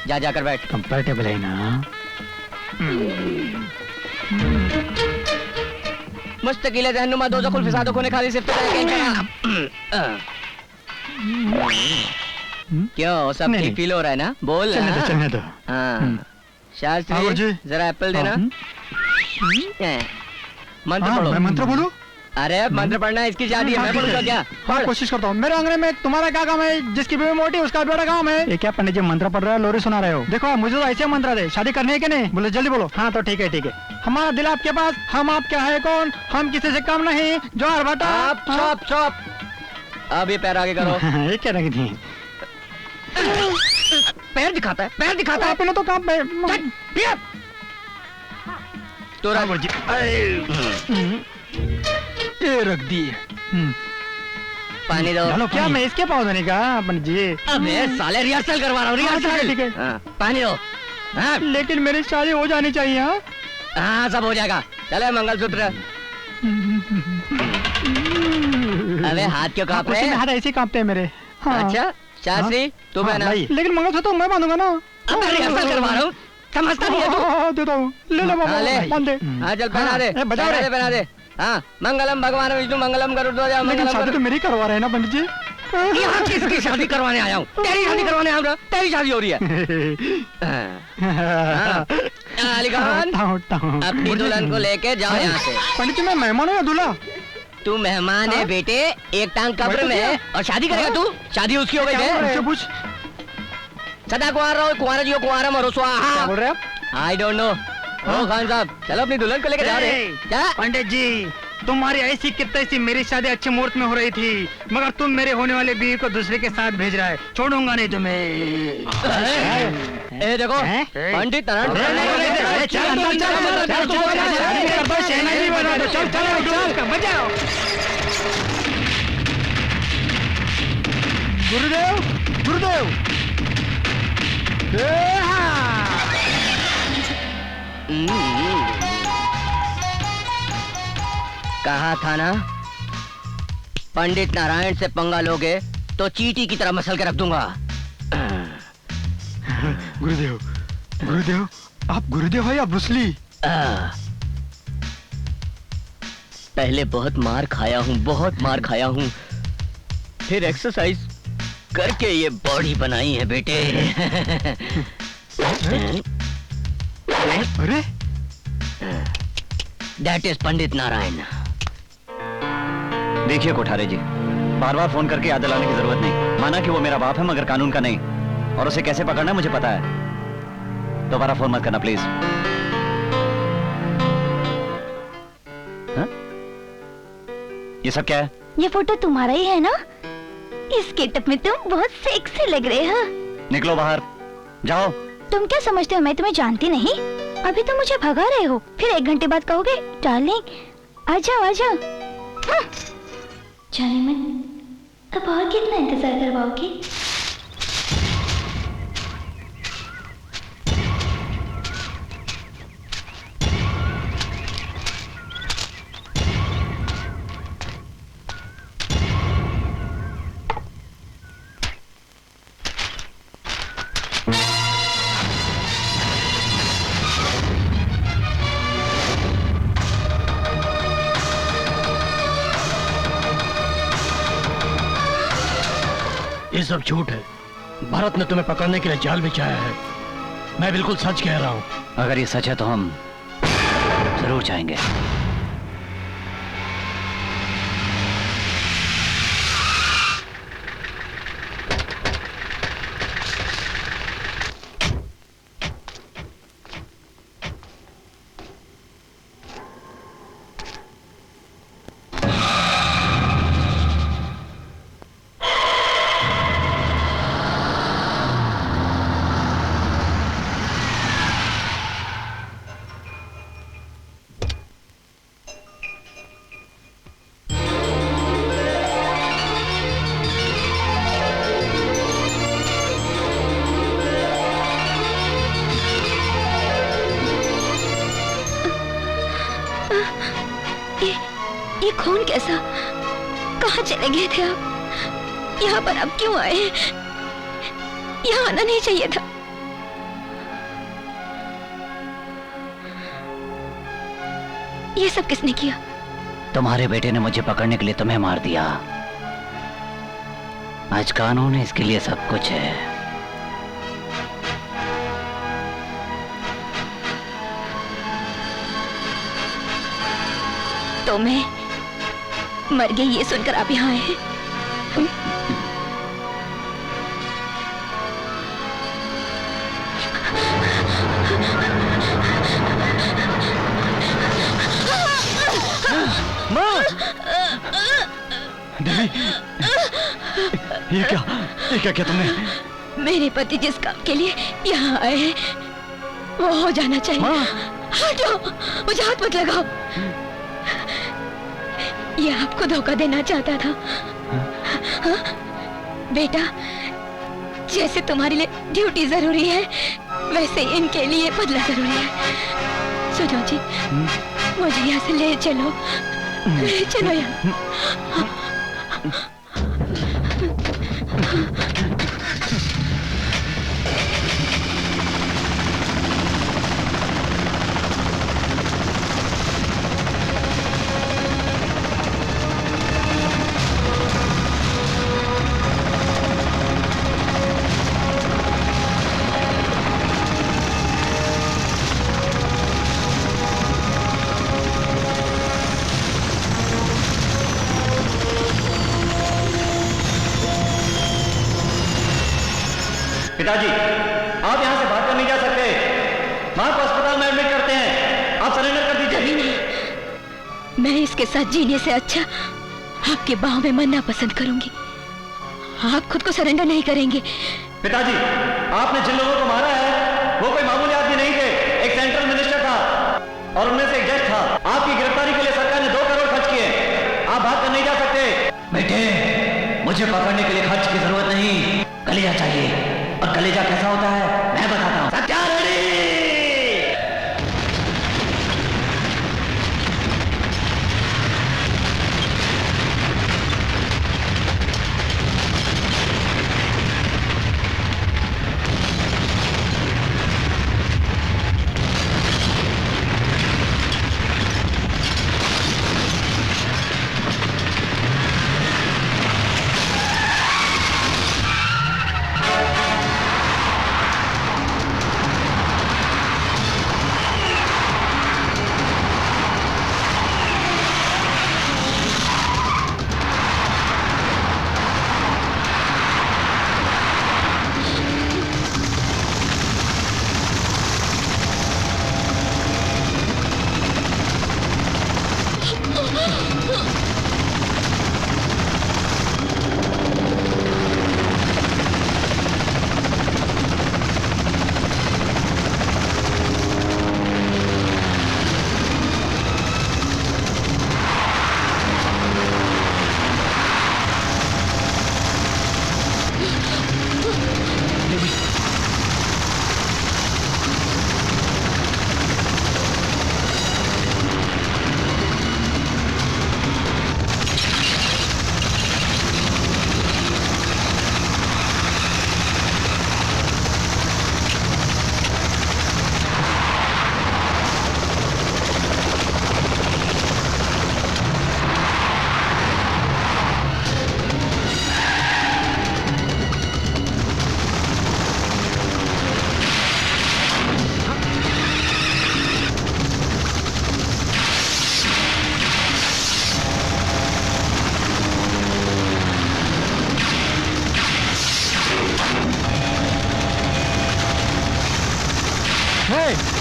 जा जाकर बैठ। कंफर्टेबल है ना? मुस्तकिल रहनुमा दो कुल फिसादो कोने खाली सिर्फ क्यों, सब ठीक फील हो रहा है ना? बोल। चलने दो। हाँ शास्त्री, जरा एप्पल देना। मंत्र पढ़ो। मैं मंत्र बोलूं? अरे मंत्र पढ़ना है, इसकी शादी है, मैं बोलूंगा क्या? कोशिश करता हूँ। मेरे अंगने में तुम्हारा क्या काम है? जिसकी बीवी मोटी उसका बड़ा काम है। ये क्या पंडित जी मंत्र पढ़ रहे हो, लोरी सुना रहे हो? देखो मुझे तो ऐसे मंत्र दे, शादी करनी है कि नहीं? बोलो जल्दी बोलो। हाँ तो ठीक है ठीक है। हमारा दिल आपके पास, हम आपके है कौन, हम किसी से कम नहीं। जोर बटा। चुप। अब ये पैर आगे करो। ये क्या रखी थी? पैर दिखाता है, पैर दिखाता है। तो काम पे तो ये रख दी। पानी दो। क्या मैं इसके पाँव धोने का? पंडित जी अबे साले रिहर्सल करवा रहा हूँ, रिहर्सल। ठीक है। पानी दो। लेकिन मेरी शादी हो जानी चाहिए। हाँ सब हो जाएगा। चले मंगलसूत्र। अबे हाथ क्यों कांप रहे हैं? हाथ ऐसे कांपते हैं मेरे। अच्छा शास्त्री तू पहना। लेकिन मंगलसूत्र मैं बांधूंगा ना। अब रिहर्सल करवा रहा हूँ, समझता नहीं है तू? देता हूँ, ले लो बाबा, बांध दे। हाँ चल पहना दे, पहना दे। हाँ मंगलम भगवान विष्णु मंगलम गरुड़ध्वज मंगलम। शादी तो मेरी करवा रहे हैं ना पंडित जी? यहाँ किसकी शादी करवाने आया हूँ? तेरी शादी करवाने आया हूँ। तेरी शादी हो रही है। अली खान अपनी दुल्हन को लेके जाओ यहाँ से। पंडित जी मैं मेहमान हूँ या दूल्हा? तू मेहमान है बेटे, एक टांग कब्र में है और शादी करेगा तू? शादी उसकी हो गई है। सदा कुंवारा रहो, कुंवारा जियो, कुंवारा मरो स्वाहा। क्या बोल रहे हैं आप? I don't know. ओ खान साहब चलो अपनी दुल्हन को लेकर जा रहे हैं। क्या पंडित जी, तुम्हारी ऐसी कितनी सी मेरी शादी अच्छे मुहूर्त में हो रही थी, मगर तुम मेरे होने वाले बीवी को दूसरे के साथ भेज रहा है। छोड़ूंगा नहीं तुम्हें। ए देखो पंडित गुरुदेव, गुरुदेव कहा था ना, पंडित नारायण से पंगा लोगे तो चींटी की तरह मसल के रख दूंगा। गुरुदेव, गुरुदेव, आप गुरुदेव हो या ब्रूसली? पहले बहुत मार खाया हूँ, बहुत मार खाया हूँ, फिर एक्सरसाइज करके ये बॉडी बनाई है बेटे। अरे दैट इज पंडित नारायण। देखिए कोठारे जी, बार बार फोन करके याद दिलाने की जरूरत नहीं। माना कि वो मेरा बाप है मगर कानून का नहीं, और उसे कैसे पकड़ना है मुझे पता है। दोबारा फोन मत करना प्लीज। हाँ? ये सब क्या है? ये फोटो तुम्हारा ही है ना? इस गेटअप में तुम बहुत सेक्सी लग रहे हो। निकलो बाहर, जाओ। तुम क्या समझते हो मैं तुम्हें जानती नहीं? अभी तो मुझे भगा रहे हो, फिर 1 घंटे बाद कहोगे डार्लिंग आ जाओ आ जाओ। जाने मन, अब और कितना इंतजार करवाओगे? ये सब झूठ है। भरत ने तुम्हें पकड़ने के लिए जाल बिछाया है। मैं बिल्कुल सच कह रहा हूँ। अगर ये सच है तो हम जरूर जाएंगे। ये खून कैसा? कहाँ चले गए थे आप? यहाँ पर आप क्यों आए? यहाँ आना नहीं चाहिए था। ये सब किसने किया? तुम्हारे बेटे ने मुझे पकड़ने के लिए तुम्हें मार दिया। आज कानून इसके लिए सब कुछ है। तो मैं मर गई ये सुनकर आप यहाँ आए हैं? माँ! देवी, ये क्या क्या तुमने? मेरे पति जिस काम के लिए यहाँ आए हैं वो हो जाना चाहिए। हटो, मुझे हाथ मत लगाओ। ये आपको धोखा देना चाहता था। हाँ? बेटा, जैसे तुम्हारे लिए ड्यूटी जरूरी है वैसे इनके लिए बदला जरूरी है। सुनो जी, मुझे यहाँ से ले चलो, ले चलो यहाँ। पिताजी, आप यहाँ से भाग कर नहीं जा सकते। माँ को अस्पताल में एडमिट करते हैं। आप सरेंडर कर दीजिए। नहीं, मैं इसके साथ जीने से अच्छा आपके बाहों में मरना पसंद करूंगी। आप खुद को सरेंडर नहीं करेंगे। पिताजी, आपने जिन लोगों को मारा है वो कोई मामूली आदमी नहीं थे। एक सेंट्रल मिनिस्टर था और उनमें से एक जज था। आपकी गिरफ्तारी के लिए सरकार ने 2 करोड़ खर्च किए। आप भाग कर नहीं जा सकते। बेटे, मुझे पकड़ने के लिए खर्च की जरूरत नहीं, कलेजा चाहिए। और कलेजा कैसा होता है? मैं बताता हूँ। सत्या रेडी।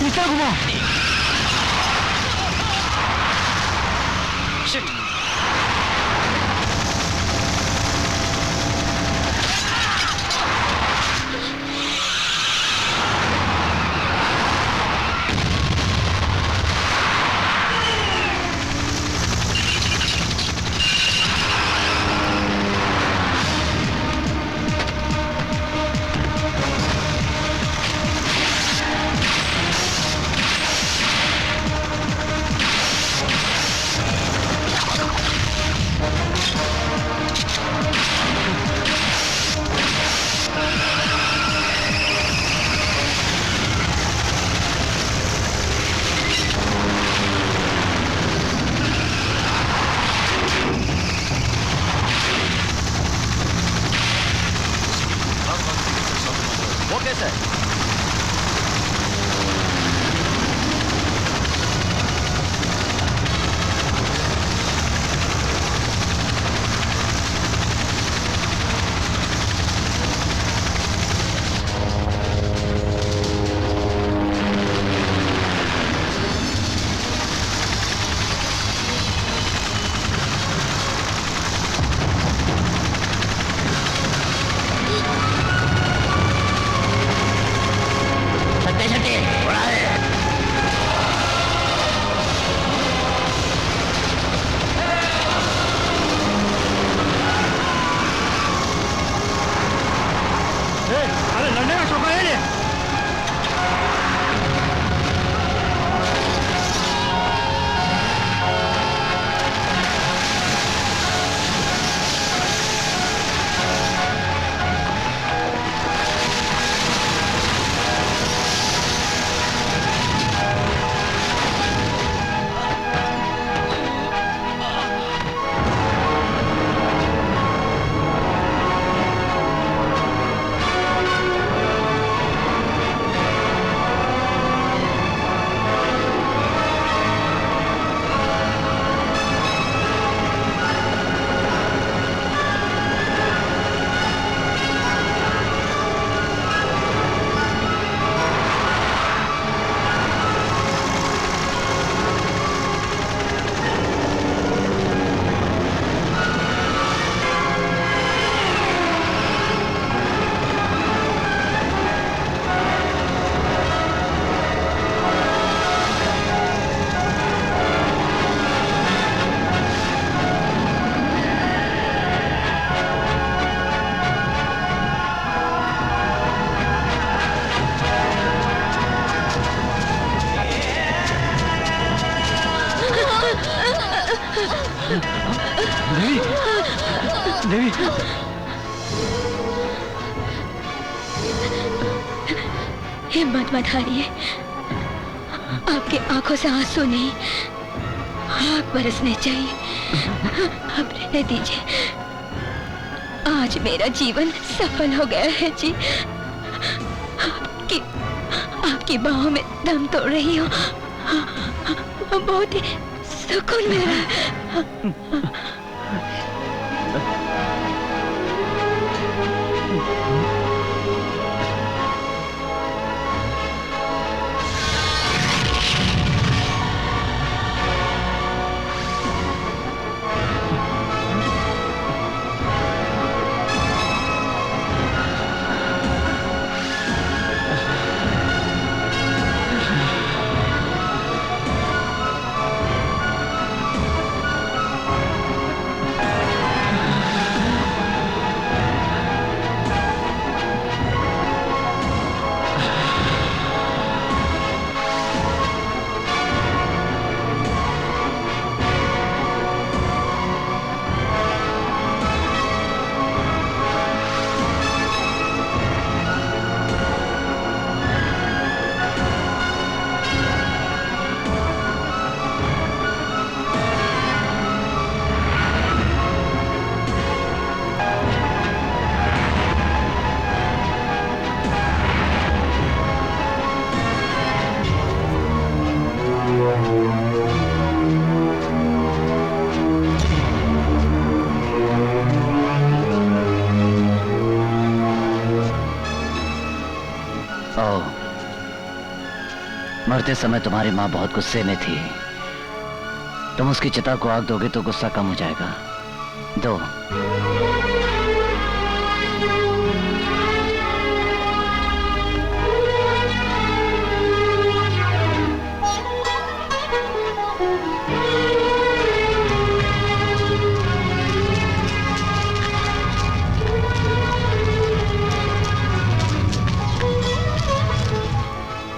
पीछे घुमो। देवी, देवी, हिम्मत मत हारिए। आपकी आंखों से आंसू नहीं, आग बरसने चाहिए। अब रहने दीजिए। आज मेरा जीवन सफल हो गया है जी। आपकी बाहों में दम तोड़ रही हूँ। बहुत ही सुकून मिल रहा है। मरते समय तुम्हारी माँ बहुत गुस्से में थी। तुम उसकी चिता को आग दोगे तो गुस्सा कम हो जाएगा। दो।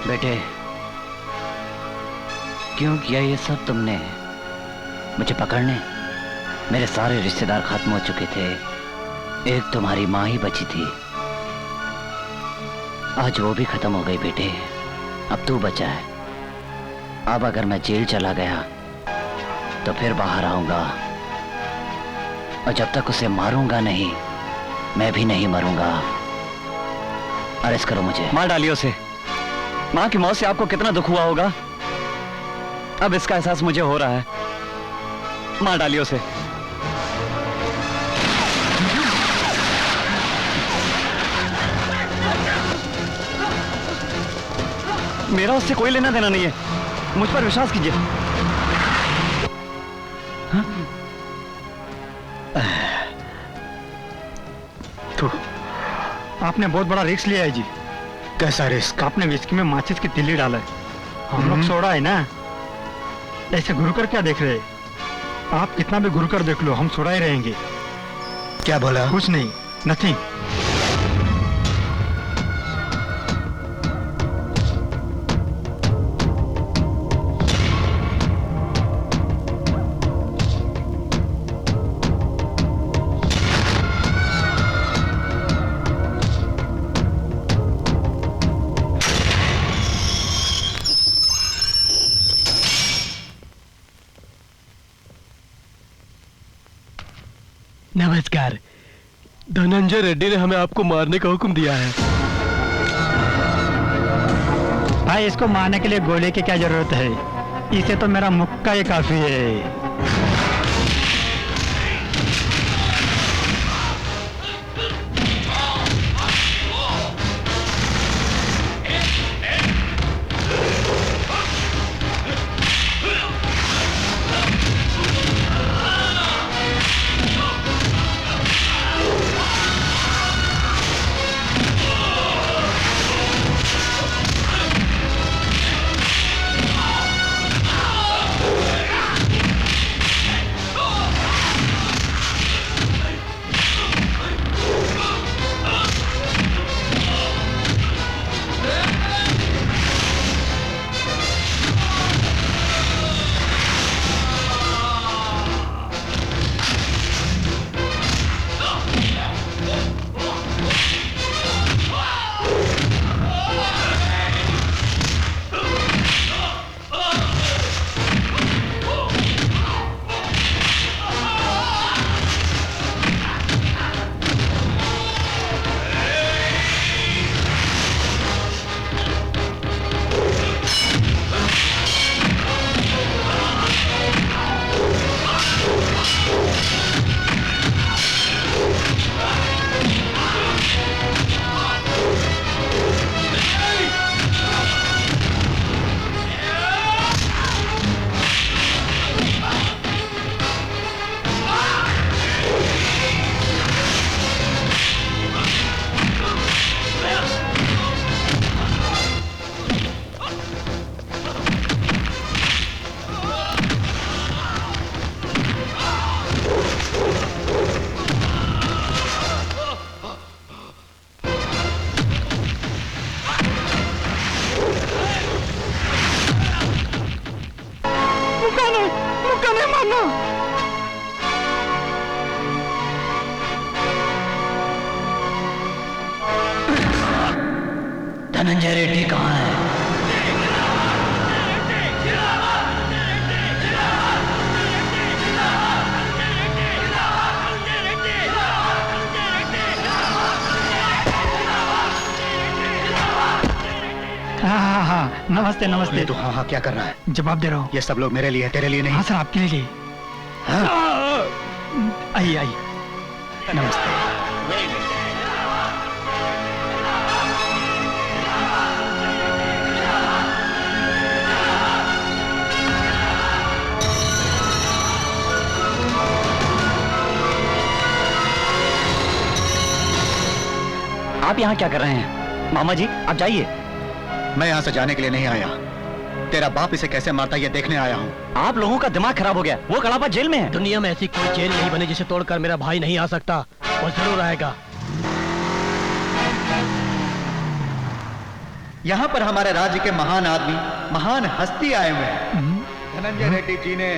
बेटे, क्यों किया ये सब तुमने? मुझे पकड़ने? मेरे सारे रिश्तेदार खत्म हो चुके थे, एक तुम्हारी माँ ही बची थी। आज वो भी खत्म हो गई बेटे, अब तू बचा है। अब अगर मैं जेल चला गया तो फिर बाहर आऊंगा, और जब तक उसे मारूंगा नहीं, मैं भी नहीं मरूंगा। अरेस्ट करो मुझे। मार डालिए उसे। माँ की मौत से आपको कितना दुख हुआ होगा, अब इसका एहसास मुझे हो रहा है। मार डालिए उसे। मेरा उससे कोई लेना देना नहीं है, मुझ पर विश्वास कीजिए। तो आपने बहुत बड़ा रिस्क लिया है जी। कैसा रिस्क? आपने विस्की में माचिस की तिल्ली डाला है। हम लोग सोड़ा है ना, ऐसे घुर कर क्या देख रहे? आप कितना भी घुर कर देख लो, हम सोड़ा ही रहेंगे। क्या बोला? कुछ नहीं, नथिंग। नमस्कार। धनंजय रेड्डी ने हमें आपको मारने का हुक्म दिया है। भाई, इसको मारने के लिए गोली की क्या जरूरत है? इसे तो मेरा मुक्का ही काफी है। नहीं मारना। धनंजय रेड्डी कहाँ है? हाँ, नमस्ते नमस्ते। तो हाँ क्या कर रहा है? जवाब दे रहा हूँ। ये सब लोग मेरे लिए है, तेरे लिए नहीं। हाँ सर, आपके लिए। आइए आइए। नमस्ते। आप यहाँ क्या कर रहे हैं? मामा जी आप जाइए। मैं यहाँ से जाने के लिए नहीं आया, तेरा बाप इसे कैसे मारता ये देखने आया हूँ। आप लोगों का दिमाग खराब हो गया। वो कड़ापा जेल में है। दुनिया में ऐसी कोई जेल नहीं बनी जिसे तोड़कर मेरा भाई नहीं आ सकता। वो जरूर आएगा। यहाँ पर हमारे राज्य के महान आदमी, महान हस्ती आए हुए हैं। धनंजय रेड्डी जी ने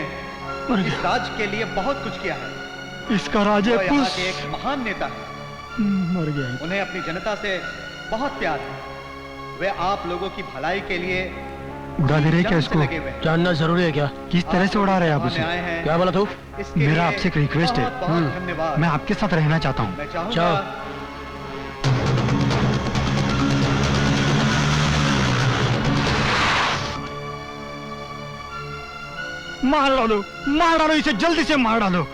इस राज्य के लिए बहुत कुछ किया है। इसका राज है यहाँ के एक महान नेता है। मर गया। उन्हें अपनी जनता से बहुत प्यार है। वे आप लोगों की भलाई के लिए उड़ा दे रहे क्या इसको? जानना जरूरी है क्या? किस तरह से उड़ा रहे हैं आप उसे? क्या बोला तू? मेरा आपसे एक रिक्वेस्ट है। मैं आपके साथ रहना चाहता हूँ। जाओ। मार डालो इसे, जल्दी से मार डालो।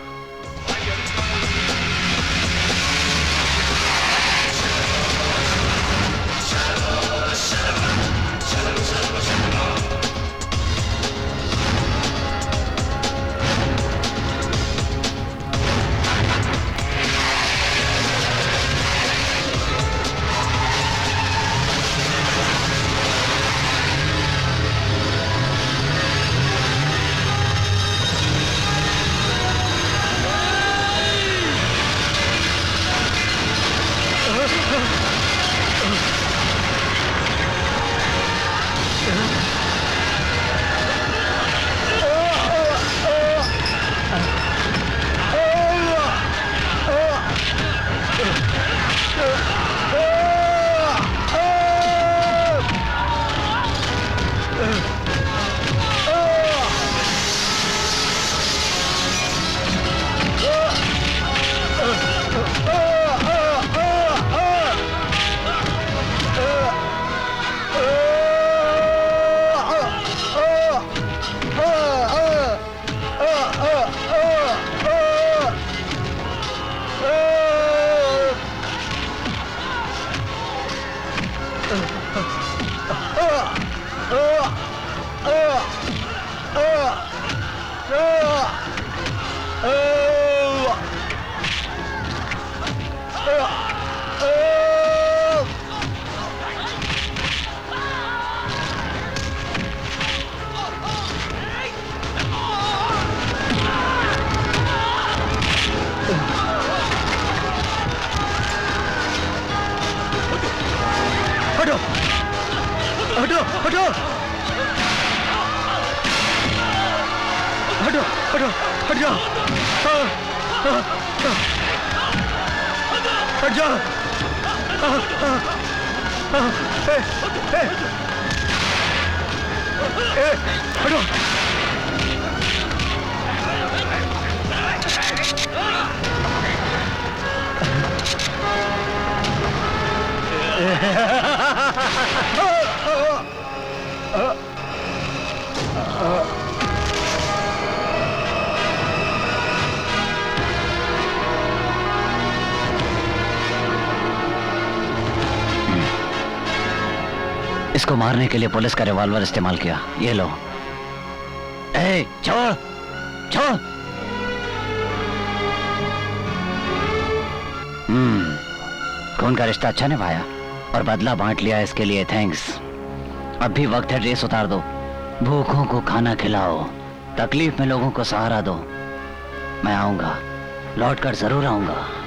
इसको मारने के लिए पुलिस का रिवॉल्वर इस्तेमाल किया। ये लो। ए, छोड़ छोड़। खून का रिश्ता अच्छा निभाया और बदला बांट लिया, इसके लिए थैंक्स। अब भी वक्त है ड्रेस उतार दो, भूखों को खाना खिलाओ, तकलीफ में लोगों को सहारा दो। मैं आऊंगा, लौट कर जरूर आऊंगा।